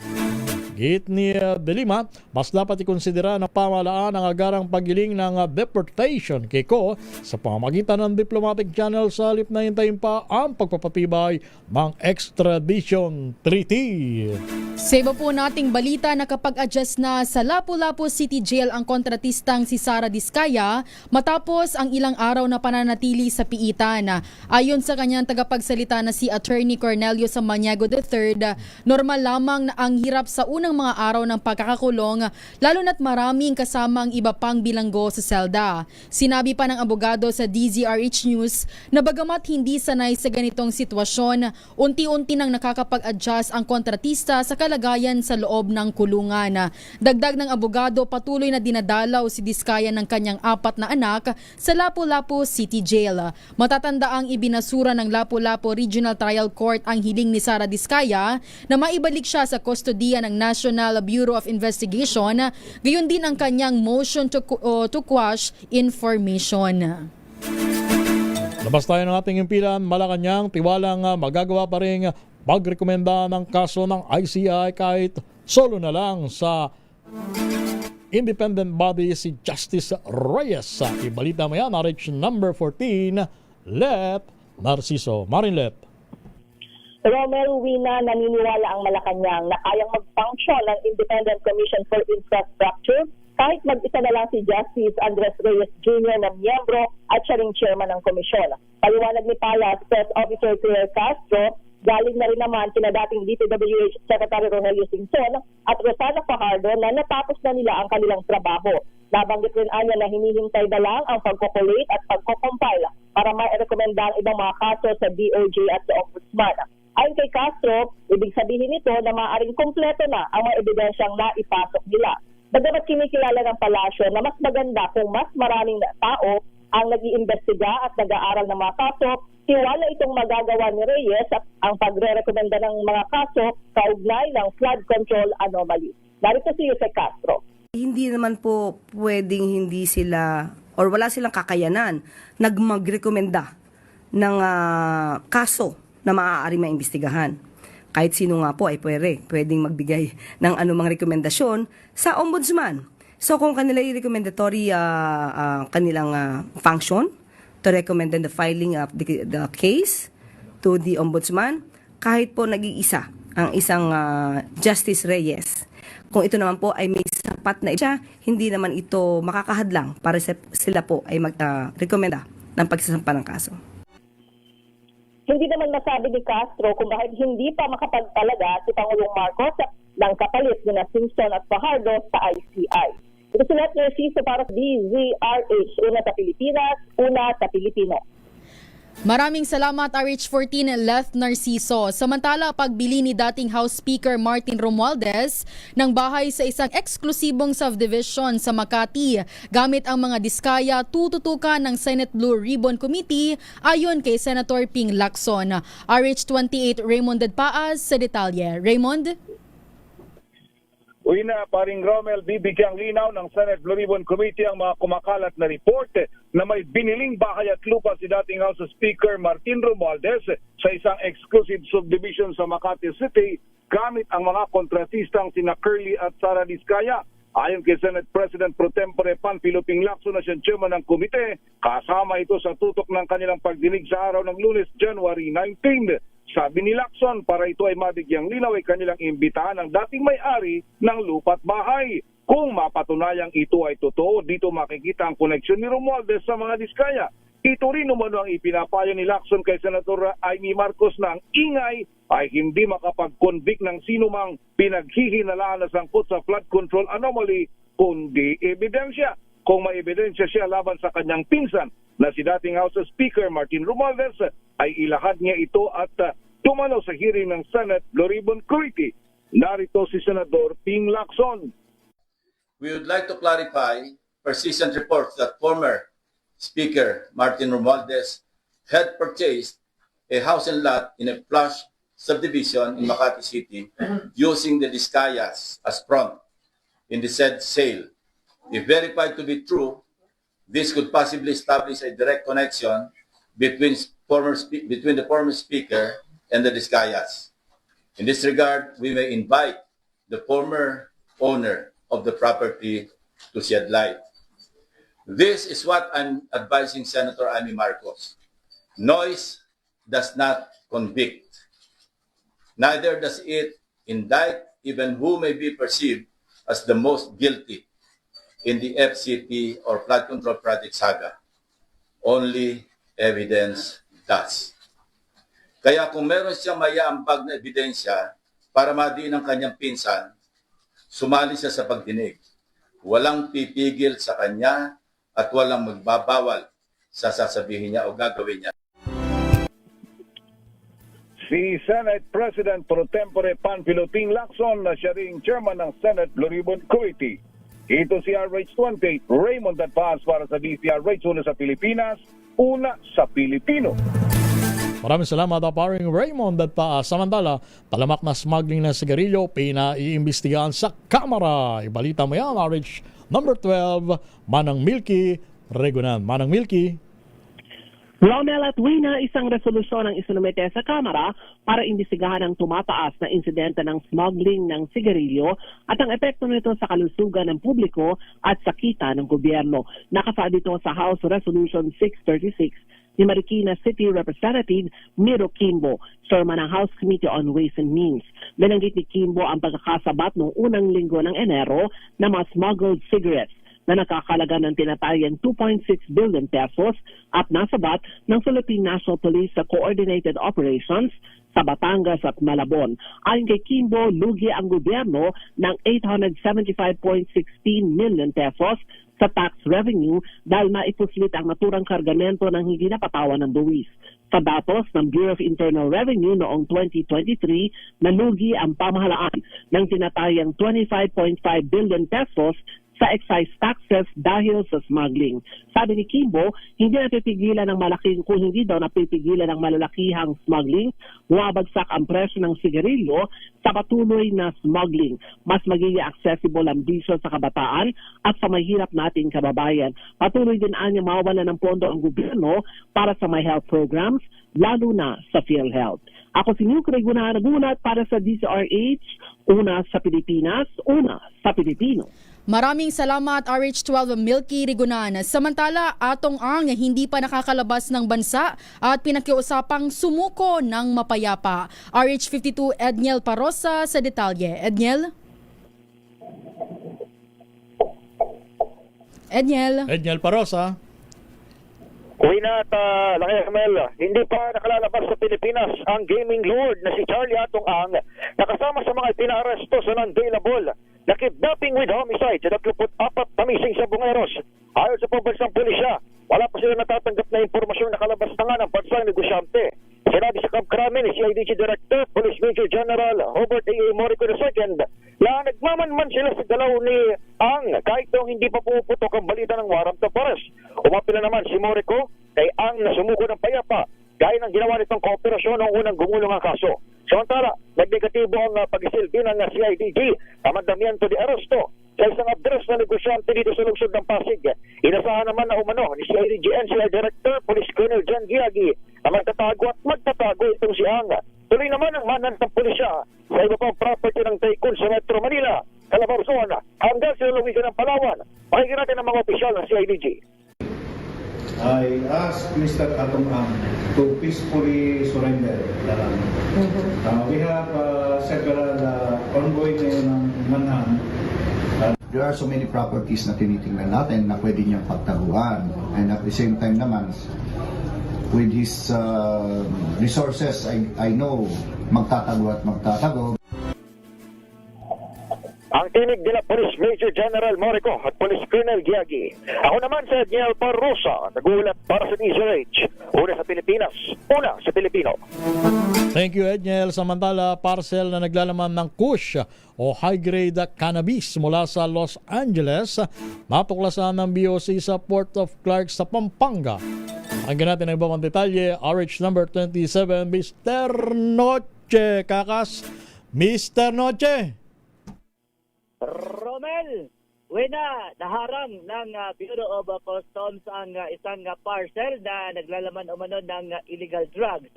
Git ni de Lima, mas dapat ikonsidera ng pamahalaan ang agarang paggiling ng deportation kay Co sa pamamagitan ng diplomatic channel sa halip na hintayin pa ang pagpapatibay ng extradition treaty. Sa iba po nating balita, nakapag-adjust na sa Lapu-Lapu City Jail ang kontratistang si Sara Diskaya matapos ang ilang araw na pananatili sa piitan. Ayon sa kanyang tagapagsalita na si Attorney Cornelio Samaniego III, normal lamang na ang hirap sa unang mga araw ng pagkakakulong, lalo na't maraming kasama ang iba pang bilanggo sa selda. Sinabi pa ng abogado sa DZRH News na bagamat hindi sanay sa ganitong sitwasyon, unti-unti nang nakakapag-adjust ang kontratista sa kalagayan sa loob ng kulungan. Dagdag ng abogado, patuloy na dinadalaw si Diskaya ng kanyang 4 na anak sa Lapu-Lapu City Jail. Matatanda ang ibinasura ng Lapu-Lapu Regional Trial Court ang hiling ni Sara Diskaya na maibalik siya sa kustodiya ng National Bureau of Investigation, gayon din ang kanyang motion to quash information. Labas tayo ng ating impilan, Malacanang, tiwalang magagawa pa rin pagrekomenda ng kaso ng ICI kahit solo na lang sa independent body si Justice Reyes. Ibalita mo yan, RH number 14, Lep Narciso. Marinlep. Romel Wina, naniniwala ang Malacanang na kayang mag-function ng Independent Commission for Infrastructure kahit mag-isa na lang si Justice Andres Reyes Jr. na miyembro at siya ring chairman ng komisyon. Paliwanag ni Palace Press Officer Claire Castro, galing na rin naman kina dating DPWH Secretary Rogelio Singson at Rosana Fajardo na natapos na nila ang kanilang trabaho. Nabanggit rin anya na hinihintay na lang ang pagko-collate at pagko-compile para ma-rekomenda ang ibang mga kaso sa DOJ at sa Ombudsman. Ayon kay Castro, ibig sabihin nito na maaaring kumpleto na ang mga ebidensyang naipasok nila. Bagamat kinikilala ng palasyo na mas maganda kung mas maraming tao ang nag-iimbestiga at nag-aaral ng mga kaso, tiwala itong magagawa ni Reyes at ang pagre-rekomenda ng mga kaso kaugnay ng flood control anomaly. Narito si Jose Castro. Hindi naman po pwedeng hindi sila or wala silang kakayanan magrekomenda ng kaso na maaari maimbestigahan. Kahit sino nga po ay pwedeng magbigay ng anumang rekomendasyon sa ombudsman. So kung kanila i-recommendatory kanilang function to recommend the filing of the case to the ombudsman, kahit po nag-iisa ang isang Justice Reyes, kung ito naman po ay may sapat na siya, hindi naman ito makakahadlang para sila po ay mag-rekomenda ng pagsasampa ng kaso. Hindi naman masabi ni Castro kung bakit hindi pa makapagtalaga si Pangulong Marcos ng kapalit na Singson at Fajardo sa ICI. Ito si Let Narciso para sa DZRH, una sa Pilipinas, una sa Pilipino. Maraming salamat RH14 Leth Narciso. Samantala, pagbili ni dating House Speaker Martin Romualdez ng bahay sa isang eksklusibong subdivision sa Makati gamit ang mga diskaya tututukan ng Senate Blue Ribbon Committee ayon kay Senator Ping Lacson. RH28 Raymond Dedpaas sa detalye. Raymond? Uy na, paring Romel, bibigyang linaw ng Senate Blue Ribbon Committee ang mga kumakalat na report na may biniling bahay at lupa si dating House Speaker Martin Romualdez sa isang exclusive subdivision sa Makati City gamit ang mga kontratistang sina Curly at Sara Diskaya. Ayon kay Senate President Pro Tempore Panfilo Ping Lacson na siyang chairman ng komite, kasama ito sa tutok ng kanilang pagdinig sa araw ng Lunes, January 19. Sabi ni Lacson, para ito ay mabigyang linaw ay kanilang imbitahan ang dating may-ari ng lupa't bahay. Kung mapatunayang ito ay totoo, dito makikita ang koneksyon ni Romualdez sa mga Diskaya. Ito rin umano ang ipinapayo ni Lacson kay Senator Amy Marcos na ang ingay ay hindi makapag-convict ng sinumang pinaghihinalaan na sangkot sa flood control anomaly, kundi ebidensya. Kung may ebidensya siya laban sa kanyang pinsan na si dating House Speaker Martin Romualdez, ay ilahad niya ito at tumanaw sa hearing ng Senate Floribon Committee. Narito si Senador Ping Lacson. We would like to clarify persistent reports that former Speaker Martin Romualdez had purchased a house and lot in a plush subdivision in Makati City using the Diskayas as front in the said sale. If verified to be true, this could possibly establish a direct connection between the former Speaker and the Diskayas. In this regard, we may invite the former owner of the property to shed light. This is what I'm advising Senator Amy Marcos. Noise does not convict. Neither does it indict even who may be perceived as the most guilty in the FCT or flood control project saga. Only evidence does. Kaya kung meron siyang mayaambag na ebidensya para madiin ang kanyang pinsan, sumali siya sa pagdinig. Walang pipigil sa kanya at walang magbabawal sa sasabihin niya o gagawin niya. Si Senate President Pro Tempore Panfilo Ping Lacson na siya ring chairman ng Senate Floribon Committee. Ito si RH28 Raymond Advance para sa DCRH, una sa Pilipinas, una sa Pilipino. Maraming salamat paring Raymond at samantala, palamak na smuggling ng sigarilyo, pinaiimbestigahan sa Kamara. Ibalita mo yan, RH number 12, Manang Milky Regunan. Manang Milky. Romel at Wina, isang resolusyon ang isinumite sa Kamara para imbestigahan ang tumataas na insidente ng smuggling ng sigarilyo at ang epekto nito sa kalusugan ng publiko at sa kita ng gobyerno. Nakasaad ito sa House Resolution 636 ni Marikina City Representative Miro Kimbo, chairman ng House Committee on Ways and Means. Binanggit ni Kimbo ang pagkakasabat noong unang linggo ng Enero na mga smuggled cigarettes na nakakalaga ng tinatayang 2.6 billion pesos at nasabat ng Philippine National Police sa coordinated operations sa Batangas at Malabon. Ayon kay Kimbo, lugi ang gobyerno ng 875.16 million pesos sa tax revenue dahil maipuslit ang naturang kargamento ng hindi napatawan ng buwis. Sa datos ng Bureau of Internal Revenue noong 2023, nalugi ang pamahalaan ng tinatayang 25.5 billion pesos sa excise taxes dahil sa smuggling. Sabi ni Kimbo, hindi napipigilan ng kung hindi daw napipigilan ng malalakihang smuggling, bumabagsak ang presyo ng sigarilyo sa patuloy na smuggling. Mas magiging accessible ang bisyo sa kabataan at sa mahirap nating kababayan. Patuloy din anya mawawala ng pondo ang gobyerno para sa may health programs, lalo na sa PhilHealth. Ako si Nuke Regunan, nagunat para sa DCRH, una sa Pilipinas, una sa Pilipino. Maraming salamat RH12 Milky Regunan. Samantala, Atong Ang hindi pa nakakalabas ng bansa at pinakiusapang sumuko ng mapayapa. RH52 Edniel Parosa sa detalye. Edniel? Edniel Parosa. Wina at Laki Mel, hindi pa nakalalabas sa Pilipinas ang gaming lord na si Charlie Atong Ang na kasama sa mga pinaaresto sa non-bailable na kidnapping with homicide sa 24 na missing sa Bungeros. Ayon sa pambansang pulisya, wala pa sila natatanggap na impormasyon na kalabas na nga ng bansang negosyante. Sinabi sa Kamkrami ni CIDG Director, Police Major General Robert A. Morico II na nagmamanman sila sa galaw ni Ang kahit daw hindi pa pumuputok ang balita ng warrant of arrest. Umapila naman si Morico kay Ang na sumuko ng payapa gaya ng ginawa nitong kooperasyon ng unang gumulong ang kaso. Samantala, nagnegatibo ang pag-isilbi ng CIDG na mandamiento de aresto sa isang address na negosyante dito sa lungsod ng Pasig. Inasahan naman na umano ni CIDG NCR Director Police Colonel John Giagi na magtatago at magtatago itong si Ang. Tuloy naman ang manan ng pulisya sa iba pang property ng Tycoon sa Metro Manila, Calabarzon hanggang sa luwigan ng Palawan. Pakinggan natin ang mga opisyal ng CIDG. I asked Mr. Atong Ang to peacefully surrender. We have several ongoing manhunt. There are so many properties na tinitingnan natin na pwede niyang pagtaguan. And at the same time naman, with his resources, I know magtatago at magtatago. Ang tinig nila Police Major General Morico at Police Colonel Giagi. Ako naman sa Edniel Parrosa, nagulat para sa DZRH. Una sa Pilipinas, una sa Pilipino. Thank you, Edniel. Samantala, parcel na naglalaman ng kush o high-grade cannabis mula sa Los Angeles, matuklasan ng BOC sa Port of Clark sa Pampanga. Ang natin ang ibang detalye, RH number 27, Mr. Noche. Kakas, Mr. Noche. Romel, naharang ng Bureau of Customs ang isang parcel na naglalaman umano ng illegal drugs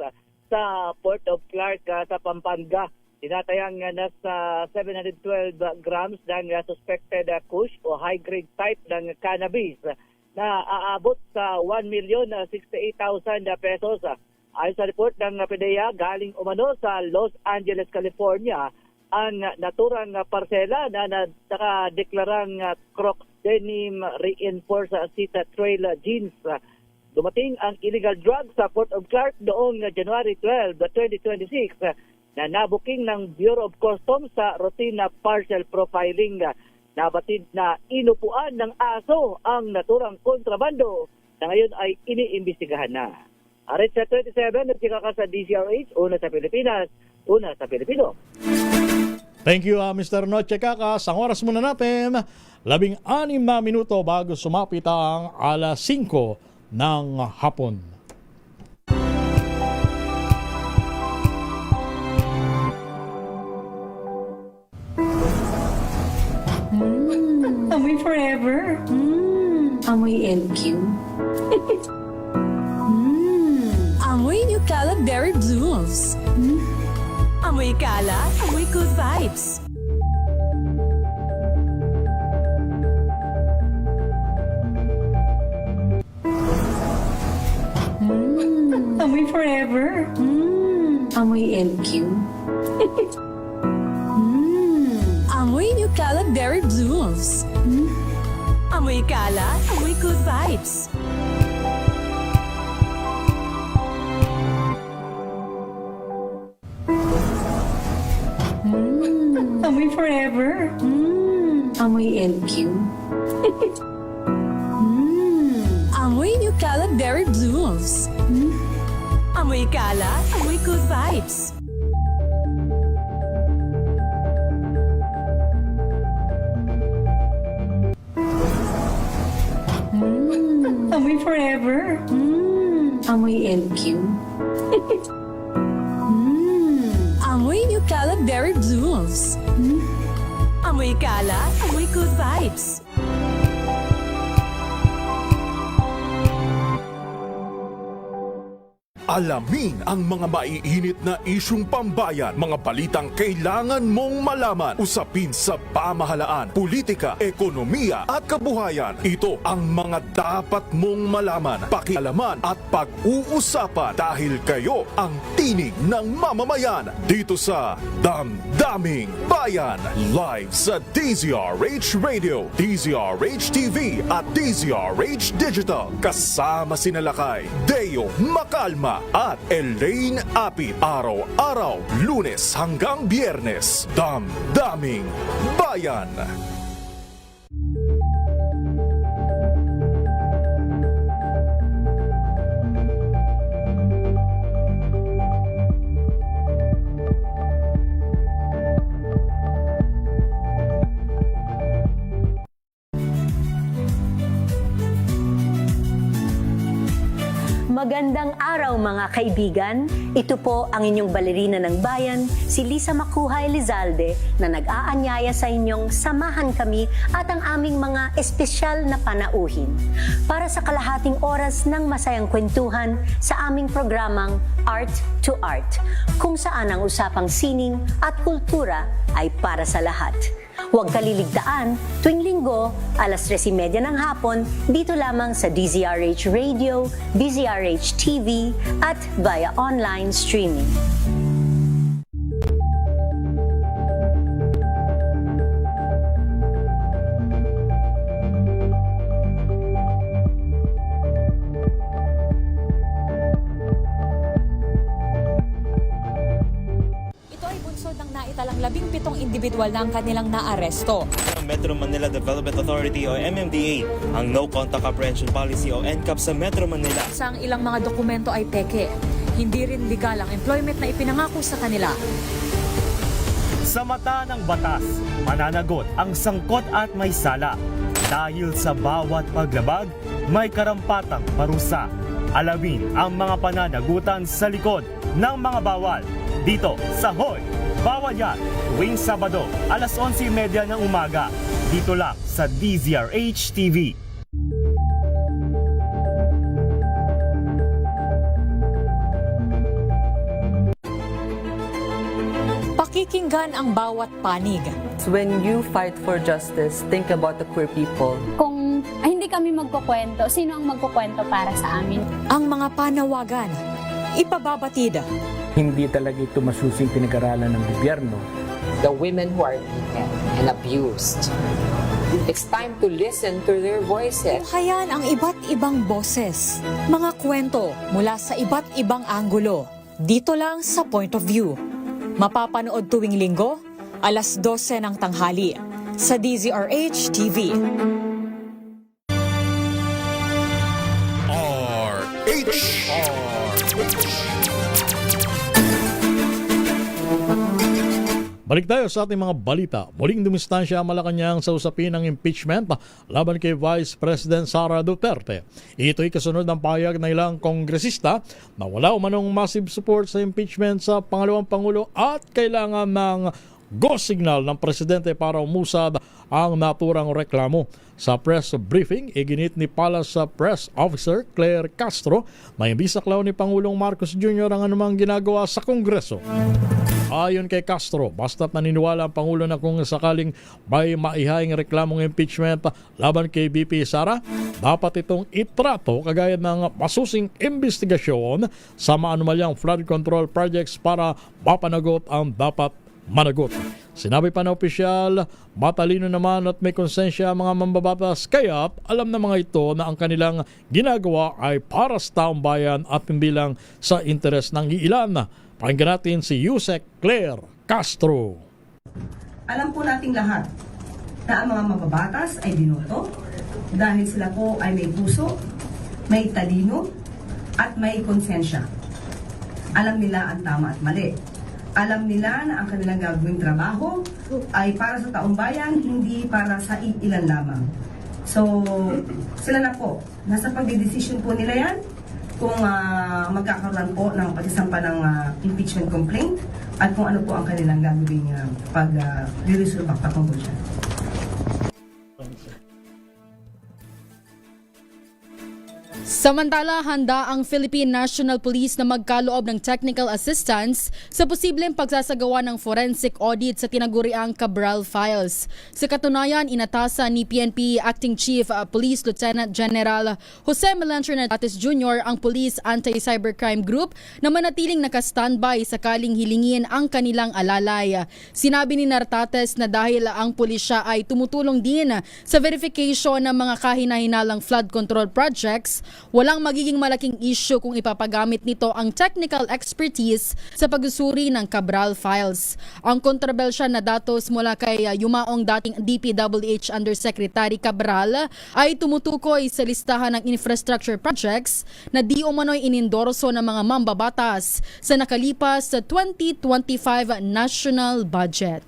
sa Port of Clark sa Pampanga. Tinatayang nasa 712 grams ng suspected kush o high-grade type ng cannabis na aabot sa 1,068,000 pesos. Ayon sa report ng PDEA, galing umano sa Los Angeles, California, ang naturang parsela na nakadeklarang Crocs Denim Reinforced Sita Trail Jeans. Dumating ang illegal drugs sa Port of Clark noong January 12, 2026 na nabuking ng Bureau of Customs sa routine na parcel profiling. Nabatid na inupuan ng aso ang naturang kontrabando na ngayon ay iniimbestigahan na. Arit sa 27, nagsikaka sa DZRH, una sa Pilipinas, una sa Pilipino. Thank you, Mr. Noche Kakas. Ang oras muna natin, 16 na minuto bago sumapit ang alas 5 ng hapon. Amoy forever. Amoy LQ. Amoy New Caleb Berry Blooms. Amoy kala, amoy good vibes. Amoy forever. Amoy LQ. Amoy New Caleb Berry Blooms. Amoy kala, amoy good vibes. Amoy forever. Amoy LQ. Amoy New Caleb Berry Blooms. Amoy kala, amoy good vibes. Amoy forever. Amoy LQ. Amoy New Caleb Berry Blooms. Amoy kala, amoy good vibes. Alamin ang mga maiinit na isyung pambayan, mga balitang kailangan mong malaman, usapin sa pamahalaan, politika, ekonomiya at kabuhayan. Ito ang mga dapat mong malaman, pakialaman at pag-uusapan dahil kayo ang tinig ng mamamayan dito sa Damdaming Bayan. Live sa DZRH Radio, DZRH TV at DZRH Digital. Kasama sina Lakay, Deo Macalma at Elaine Apit. Araw-araw, Lunes hanggang Biyernes. Damdaming Bayan. Magandang araw mga kaibigan. Ito po ang inyong balerina ng bayan, si Lisa Macuha Elizalde, na nag-aanyaya sa inyong samahan kami at ang aming mga espesyal na panauhin para sa kalahating oras ng masayang kwentuhan sa aming programang Art to Art, kung saan ang usapang sining at kultura ay para sa lahat. Huwag kaliligtaan, tuwing linggo, alas 3:30 ng hapon, dito lamang sa DZRH Radio, DZRH TV, at via online streaming. Naitalang 17 individual na ang kanilang naaresto. Metro Manila Development Authority o MMDA ang No Contact Apprehension Policy o NCAP sa Metro Manila. Sa ilang mga dokumento ay peke. Hindi rin legal ang employment na ipinangako sa kanila. Sa mata ng batas, mananagot ang sangkot at may sala. Dahil sa bawat paglabag, may karampatang parusa. Alamin ang mga pananagutan sa likod ng mga bawal. Dito sa Hoy! Bawal Yan, tuwing Sabado, alas 11:30 ng umaga. Dito lang sa DZRH TV. Pakikinggan ang bawat panig. When you fight for justice, think about the queer people. Kung hindi kami magkukwento, sino ang magkukwento para sa amin? Ang mga panawagan, ipababatid. Hindi talaga ito masusing pinag-aralan ng gobyerno. The women who are beaten and abused. It's time to listen to their voices. Tunghayan ang iba't ibang boses, mga kwento mula sa iba't ibang anggulo. Dito lang sa Point of View. Mapapanood tuwing linggo, alas 12 ng tanghali sa DZRH TV. Balik tayo sa ating mga balita. Muling dumistansya ang Malacanang sa usapin ng impeachment laban kay Vice President Sara Duterte. Ito'y kasunod ng pahayag ng ilang kongresista na wala umanong massive support sa impeachment sa pangalawang Pangulo at kailangan ng go signal ng Presidente para umusad ang naturang reklamo. Sa press briefing, iginit ni Palace Press Officer Claire Castro na hindi saklaw ni Pangulong Marcos Jr. ang anumang ginagawa sa Kongreso. Ayon kay Castro, basta't naniniwala ang Pangulo na kung sakaling may maihaing reklamong impeachment laban kay VP Sara, dapat itong itrato kagaya ng masusing investigasyon sa maanumalyang flood control projects para mapanagot ang dapat managot. Sinabi pa na opisyal, matalino naman at may konsensya ang mga mambabatas, kaya alam na mga ito na ang kanilang ginagawa ay para sa taong bayan at hindi lang sa interes ng iilan. Pakinggan natin si Yusek Claire Castro. Alam po nating lahat na ang mga mababatas ay binoto dahil sila po ay may puso, may talino, at may konsensya. Alam nila ang tama at mali. Alam nila na ang kanilang gagawing trabaho ay para sa taong bayan, hindi para sa ilan lamang. So, sila na po. Nasa pagdidesisyon po nila yan kung magkakaroon po ng pagsasampa ng impeachment complaint at kung ano po ang kanilang gagawing pag-resolve patungkol dyan. Samantala, handa ang Philippine National Police na magkaloob ng technical assistance sa posibleng pagsasagawa ng forensic audit sa tinaguriang Cabral Files. Sa katunayan, inatasan ni PNP Acting Chief Police Lieutenant General Jose Melanchon Natatis Jr. ang Police Anti-Cybercrime Group na manatiling naka-standby sakaling hilingin ang kanilang alalay. Sinabi ni Natatis na dahil ang pulisya ay tumutulong din sa verification ng mga kahinahinalang flood control projects, walang magiging malaking issue kung ipapagamit nito ang technical expertise sa pagsusuri ng Cabral Files. Ang kontrobersyal na datos mula kay yumaong dating DPWH Undersecretary Cabral ay tumutukoy sa listahan ng infrastructure projects na di umano'y inendorso ng mga mambabatas sa nakalipas sa 2025 national budget.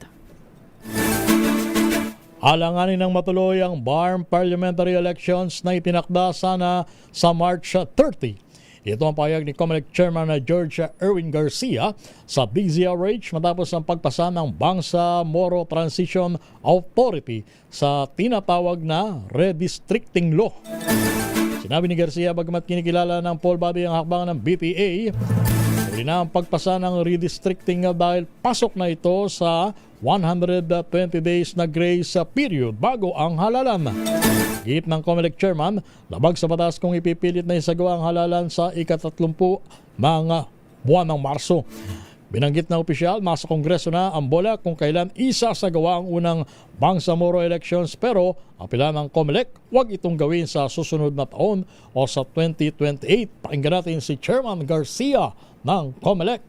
Alanganin ng matuloy ang BARM parliamentary elections na itinakda sana sa March 30. Ito ang pahayag ni COMELEC Chairman George Erwin Garcia sa DZRH matapos ang pagpasa ng Bangsamoro Transition Authority sa tinatawag na redistricting law. Sinabi ni Garcia, bagamat kinikilala ng poll body ang hakbang ng BTA, Huli na ang pagpasa ng redistricting dahil pasok na ito sa 120 days na grace period bago ang halalan. Git ng COMELEC Chairman, labag sa batas kung ipipilit na isagawa ang halalan sa ika-30 mga buwan ng Marso. Binanggit na opisyal, nasa Kongreso na ang bola kung kailan isasagawa ang unang Bangsamoro elections pero apela ng COMELEC, huwag itong gawin sa susunod na taon o sa 2028. Pakinggan natin si Chairman Garcia ng COMELEC.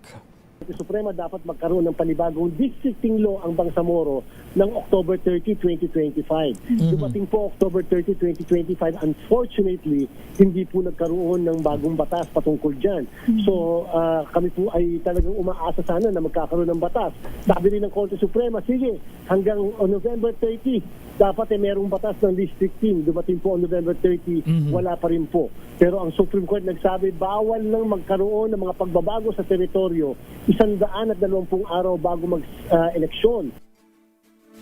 Suprema dapat magkaroon ng panibagong districting law ang Bangsamoro ng October 30, 2025. Dumating po October 30, 2025. Unfortunately, hindi po nagkaroon ng bagong batas patungkol dyan. So, kami po ay talagang umaasa sana na magkakaroon ng batas. Sabi rin ng Korte Suprema, sige, hanggang November 30, dapat merong batas ng districting. Dumating po on November 30, wala pa rin po. Pero ang Supreme Court nagsabi, bawal lang magkaroon ng mga pagbabago sa teritoryo 120 araw bago mag-eleksyon.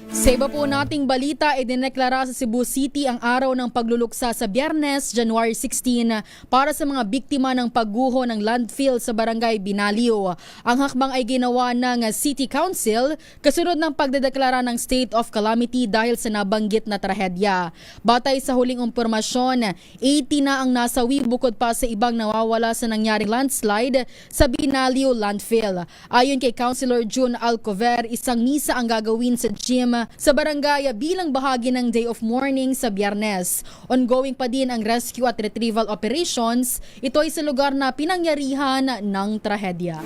Sa iba po nating balita, idineklara sa Cebu City ang araw ng pagluluksa sa Biyernes, January 16 para sa mga biktima ng pagguho ng landfill sa Barangay Binaliw. Ang hakbang ay ginawa ng City Council kasunod ng pagdedeklara ng state of calamity dahil sa nabanggit na trahedya. Batay sa huling impormasyon, 80 na ang nasawi bukod pa sa ibang nawawala sa nangyaring landslide sa Binaliw landfill. Ayon kay Councilor June Alcover, isang misa ang gagawin sa gym sa barangay bilang bahagi ng Day of Mourning sa Biyernes. Ongoing pa din ang rescue at retrieval operations. Ito ay sa lugar na pinangyarihan ng trahedya.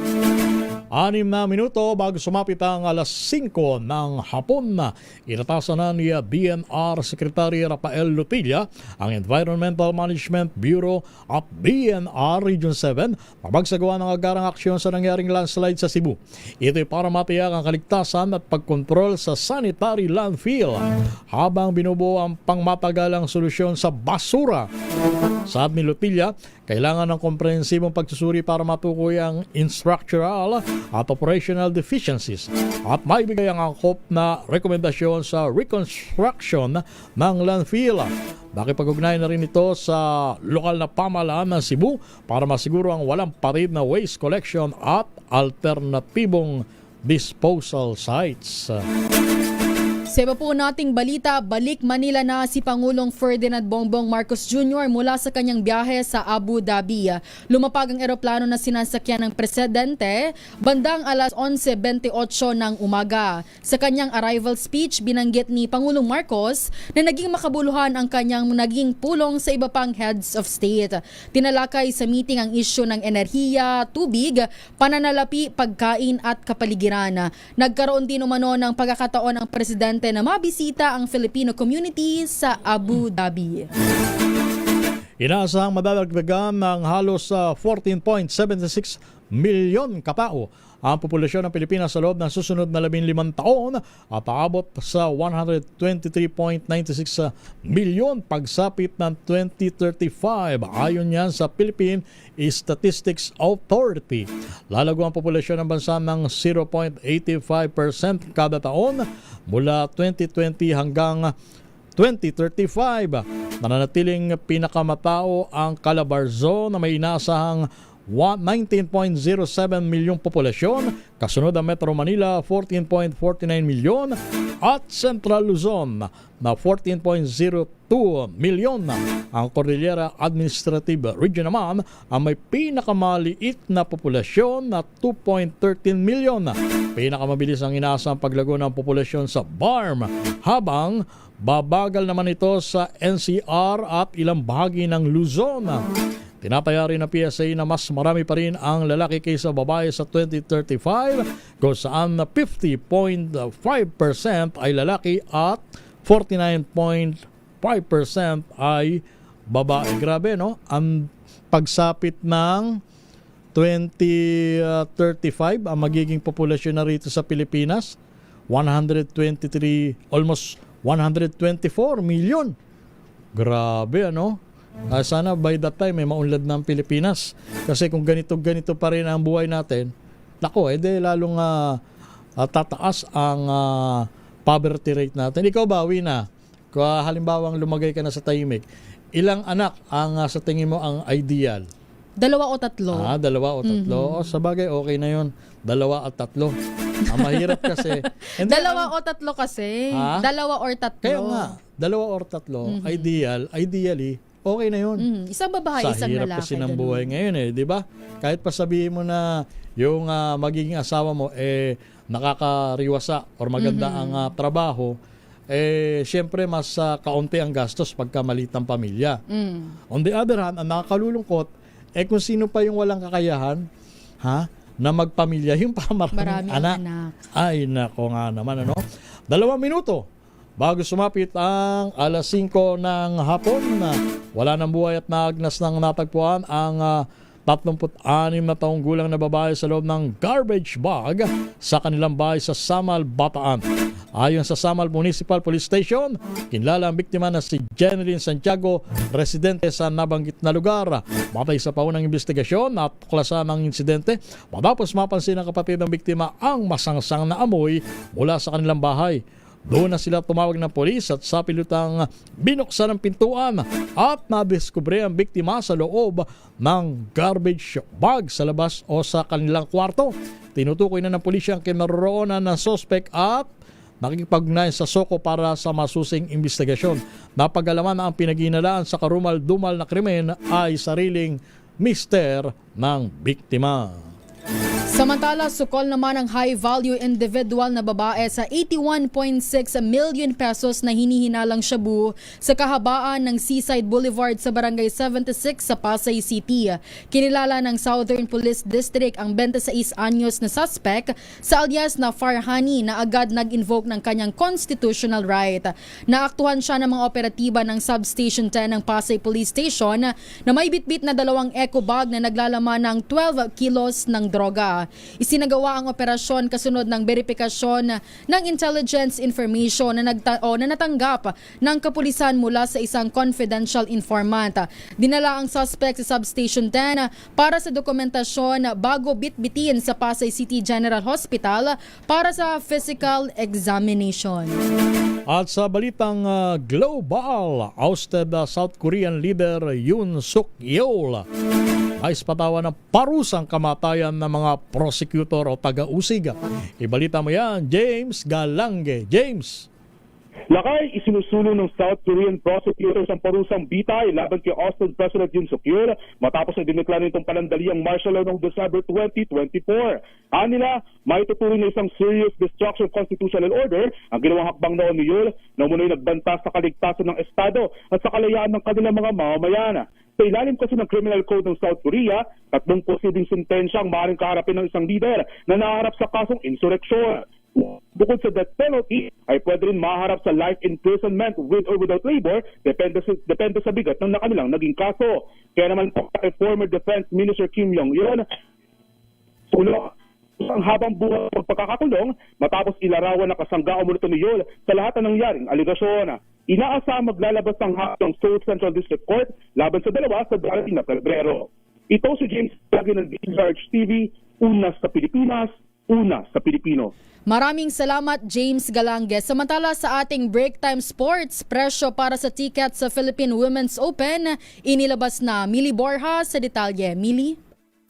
6 na minuto bago sumapit ang alas 5 ng hapon na inatasan na ni BNR Secretary Rafael Lutilla ang Environmental Management Bureau at BNR Region 7 mapagsagawa ng agarang aksyon sa nangyaring landslide sa Cebu. Ito ay para matiyak ang kaligtasan at pagkontrol sa sanitary landfill habang binubuo ang pangmatagalang solusyon sa basura. Sabi ni Lutilla, kailangan ng komprehensibong pagsusuri para matukoy ang structural at operational deficiencies at maibigay ang angkop na rekomendasyon sa reconstruction ng landfill. Nakipag-ugnay na rin ito sa lokal na pamahalaan ng Cebu para masiguro ang walang parid na waste collection at alternatibong disposal sites. Sa iba po nating balita, balik Manila na si Pangulong Ferdinand Bongbong Marcos Jr. mula sa kanyang biyahe sa Abu Dhabi. Lumapag ang eroplano na sinasakyan ng presidente bandang alas 11:28 ng umaga. Sa kanyang arrival speech, binanggit ni Pangulong Marcos na naging makabuluhan ang kanyang naging pulong sa iba pang heads of state. Tinalakay sa meeting ang isyu ng enerhiya, tubig, pananalapi, pagkain at kapaligiran. Nagkaroon din umano ng pagkakataon ang presidente na mabisita ang Filipino community sa Abu Dhabi. Inaasahang madadagdagan ng halos 14.76 milyon katao ang populasyon ng Pilipinas sa loob ng susunod na 15 taon at aabot sa 123.96 milyon pagsapit ng 2035. Ayon yan sa Philippine Statistics Authority. Lalago ang populasyon ng bansa ng 0.85% kada taon mula 2020 hanggang 2035. Mananatiling pinakamatao ang Calabarzon na may inaasahang 19.07 milyong populasyon, kasunod ang Metro Manila 14.49 milyon at Central Luzon na 14.02 milyon. Ang Cordillera Administrative Region naman ang may pinakamaliit na populasyon na 2.13 milyon. Pinakamabilis ang inaasahang paglago ng populasyon sa BARM habang babagal naman ito sa NCR at ilang bahagi ng Luzon. Tinataya rin ng PSA na mas marami pa rin ang lalaki kaysa babae sa 2035 kung saan 50.5% ay lalaki at 49.5% ay babae. Grabe, no? Ang pagsapit ng 2035 ang magiging populasyon na rito sa Pilipinas 123, almost 124 million. Grabe, ano? Sana by that time may maunlad ng Pilipinas. Kasi kung ganito pa rin ang buhay natin, nako, lalong tataas ang poverty rate natin. Ikaw ba, Wina? Kung halimbawa lumagay ka na sa tahimik, ilang anak ang sa tingin mo ang ideal? 2 o 3. 2 o 3. O, sabagay, okay na yun. 2 at 3. Ang mahirap kasi. 2 o 3 kasi. Ha? 2 or 3. Kaya nga, 2 or 3, ideally, okay na yun. Isang babae, Sa isang hirap lalaki. kasi ng ganun. buhay ngayon di ba? Kahit pa sabihin mo na yung magiging asawa mo nakakariwasa or maganda ang trabaho, syempre mas kaunti ang gastos pagka maliit ang pamilya. On the other hand, ang nakakalulungkot, kung sino pa yung walang kakayahan, na magpamilya, yung Maraming anak. Ay, nako nga naman, 2 minuto bago sumapit ang 5:00 ng hapon. Wala nang buhay at naagnas ng natagpuan ang 36 na taong gulang na babae sa loob ng garbage bag sa kanilang bahay sa Samal, Bataan. Ayon sa Samal Municipal Police Station, kinlala ang biktima na si Jeneline Santiago, residente sa nabanggit na lugar. Batay sa paunang investigasyon at tuklasan ng insidente, matapos mapansin ng kapatid ng biktima ang masangsang na amoy mula sa kanilang bahay. Doon na sila tumawag ng polis at sa pilutang binuksan ang pintuan at nadiskubre ang biktima sa loob ng garbage bag sa labas o sa kanilang kwarto. Tinutukoy na ng pulisya ang kinaroroonan ng suspect at nakikipag-ugnayan sa SOCO para sa masusing investigasyon. Napag-alaman na ang pinaghihinalaan sa karumal-dumal na krimen ay sariling mister ng biktima. Samantala, sukol naman ang high-value individual na babae sa 81.6 million pesos na hinihinalang shabu sa kahabaan ng Seaside Boulevard sa Barangay 76 sa Pasay City. Kinilala ng Southern Police District ang 26 anyos na suspect sa alias na Farhani na agad nag-invoke ng kanyang constitutional right. Naaktuhan siya ng mga operatiba ng Substation 10 ng Pasay Police Station na may bitbit na 2 eco bag na naglalaman ng 12 kilos ng droga. Isinagawa ang operasyon kasunod ng verifikasyon ng intelligence information na natanggap ng kapulisan mula sa isang confidential informant. Dinala ang suspect sa Substation 10 para sa dokumentasyon bago bitbitin sa Pasay City General Hospital para sa physical examination. At sa balitang global, ousted South Korean leader Yoon Suk Yeol ay patawan ng parusang kamatayan ng mga prosecutor o taga-usig. Ibalita mo yan, James Galange. James. Lakay, isinusulong ng South Korean prosecutors ang parusang bitay laban kay Austin President Yoon Suk Yeol matapos na dineklara nitong panandaliang martial law noong December 2024. Anila, may tuturing na isang serious destruction of constitutional order ang ginawang hakbang noon ni Yeol na umunoy nagbanta sa kaligtasan ng Estado at sa kalayaan ng kanilang mga mamamayan. Sa ilalim kasi ng Criminal Code ng South Korea, 3 posibleng sentensya ang maaaring kaharapin ng isang leader na naharap sa kasong insurreksyon. Bukod sa death penalty, ay pwede rin maharap sa life imprisonment with or without labor, depende sa bigat ng nakanilang naging kaso. Kaya naman po kay former Defense Minister Kim Yong-yeon, ang habang buhay ng pagkakakulong matapos ilarawan na kasangga umulto ni Yeol sa lahat ng nangyaring aligasyon. Inaasam maglalabas ng hakbang Seoul Central District Court laban sa dalawa sa darating na Pebrero. Ito si James Lagi ng DZRH TV, una sa Pilipinas, una sa Pilipino. Maraming salamat, James Galange. Samantala sa ating Break Time Sports, presyo para sa ticket sa Philippine Women's Open, inilabas na Mili Borja sa detalye. Mili?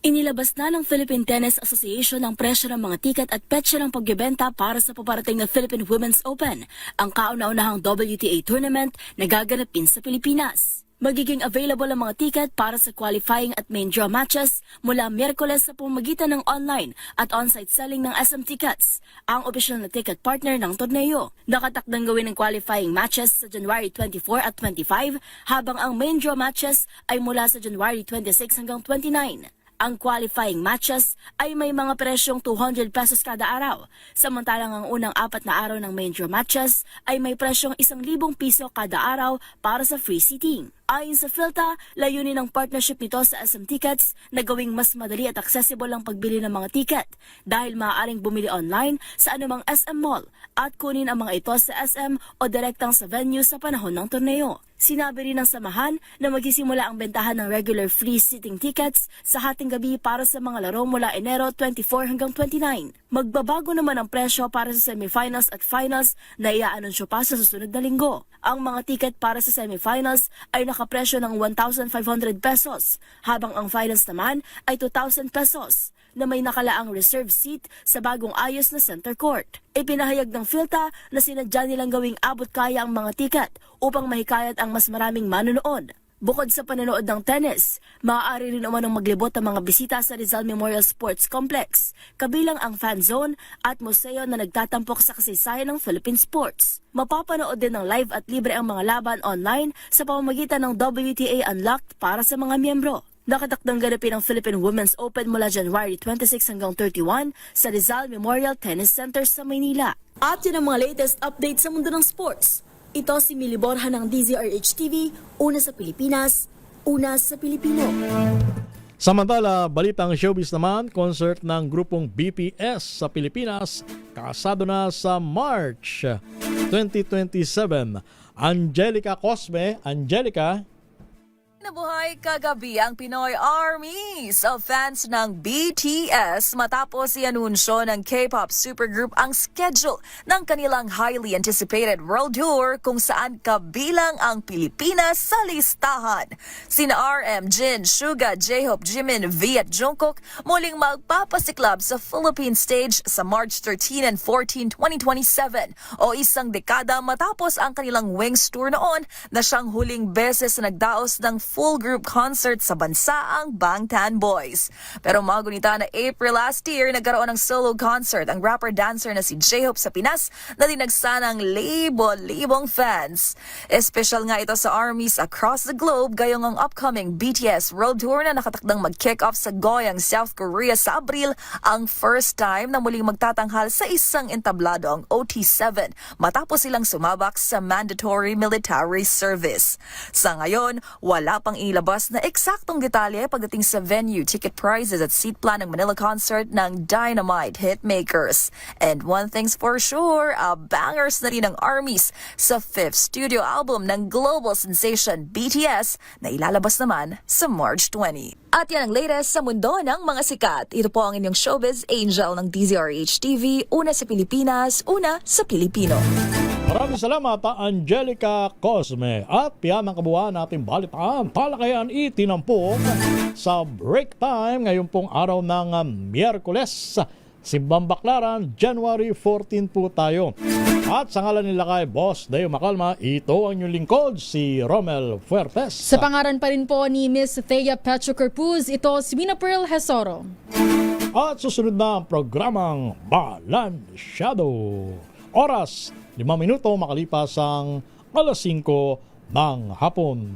Inilabas na ng Philippine Tennis Association ang presyo ng mga tiket at petsa ng pagbebenta para sa paparating na Philippine Women's Open, ang kauna-unahang WTA tournament na gaganapin sa Pilipinas. Magiging available ang mga tiket para sa qualifying at main draw matches mula Miyerkules sa pamamagitan ng online at on-site selling ng SM Tickets, ang opisyal na ticket partner ng torneo. Nakatakdang gawin ang qualifying matches sa January 24 at 25, habang ang main draw matches ay mula sa January 26 hanggang 29. Ang qualifying matches ay may mga presyong 200 pesos kada araw, samantalang ang unang 4 na araw ng main draw matches ay may presyong 1,000 piso kada araw para sa free seating. Ayon sa PhilTA, layunin ng partnership nito sa SM Tickets na gawing mas madali at accessible ang pagbili ng mga ticket dahil maaaring bumili online sa anumang SM Mall at kunin ang mga ito sa SM o direktang sa venue sa panahon ng torneo. Sinabi rin ng samahan na magsisimula ang bentahan ng regular free seating tickets sa hating gabi para sa mga laro mula Enero 24 hanggang 29. Magbabago naman ang presyo para sa semifinals at finals na iaanunsyo pa sa susunod na linggo. Ang mga ticket para sa semifinals ay nakapresyo ng 1,500 pesos, habang ang finals naman ay 2,000 pesos na may nakalaang reserve seat sa bagong ayos na center court. Ipinahayag ng PhilTA na sinadya nilang gawing abot kaya ang mga tiket upang mahikayat ang mas maraming manonood. Bukod sa panonood ng tennis, maaari rin umanong maglibot ang mga bisita sa Rizal Memorial Sports Complex, kabilang ang fan zone at museo na nagtatampok sa kasaysayan ng Philippine sports. Mapapanood din ng live at libre ang mga laban online sa pamamagitan ng WTA Unlocked para sa mga miyembro. Nakatakdang ganapin ang Philippine Women's Open mula January 26 hanggang 31 sa Rizal Memorial Tennis Center sa Maynila. At yan ang mga latest updates sa mundo ng sports. Ito si Mili Borja ng DZRH-TV, una sa Pilipinas, una sa Pilipino. Samantala, balitang showbiz naman, concert ng grupong BTS sa Pilipinas, kasado na sa March 2027. Angelica Cosme, Angelica. Nabuhay kagabi ang Pinoy Army sa fans ng BTS matapos i-anunsyo ng K-pop supergroup ang schedule ng kanilang highly anticipated world tour kung saan kabilang ang Pilipinas sa listahan. Sina RM, Jin, Suga, J-Hope, Jimin, V at Jungkook muling magpapasiklab sa Philippine stage sa March 13 and 14, 2027 o isang dekada matapos ang kanilang Wings tour noon na siyang huling beses na nagdaos ng full group concert sa bansa ang Bangtan Boys. Pero magunita na April last year, nagkaroon ng solo concert ang rapper-dancer na si J-Hope sa Pinas na dinagsa ng libo-libong fans. Espesyal nga ito sa armies across the globe gayong ang upcoming BTS World Tour na nakatakdang mag-kick off sa Goyang, South Korea sa Abril, ang first time na muling magtatanghal sa isang entablado ang OT7 matapos silang sumabak sa mandatory military service. Sa ngayon, wala pang ilabas na eksaktong detalye pagdating sa venue, ticket prices at seat plan ng Manila concert ng Dynamite Hitmakers. And one thing's for sure, bangers na rin ang armies sa 5th studio album ng global sensation BTS na ilalabas naman sa March 20. At yan ang latest sa mundo ng mga sikat. Ito po ang inyong showbiz angel ng DZRH-TV, una sa Pilipinas, una sa Pilipino. Maraming salamat, Angelica Cosme. At yan ang kabuuan nating balitaan. Talakayan itinampok sa break time ngayon pong araw ng Miyerkules. Simbang Baclaran, January 14 po tayo. At sa ngalan nila kay Boss Deo Macalma, ito ang inyong lingkod, si Romel Fuertes. Sa pangaran pa rin po ni Miss Thea Petro Corpuz, ito si Mina Pearl Hesoro. At susunod na ang programang Balansyado. Oras, 5 minuto makalipas ang 5:00 ng hapon.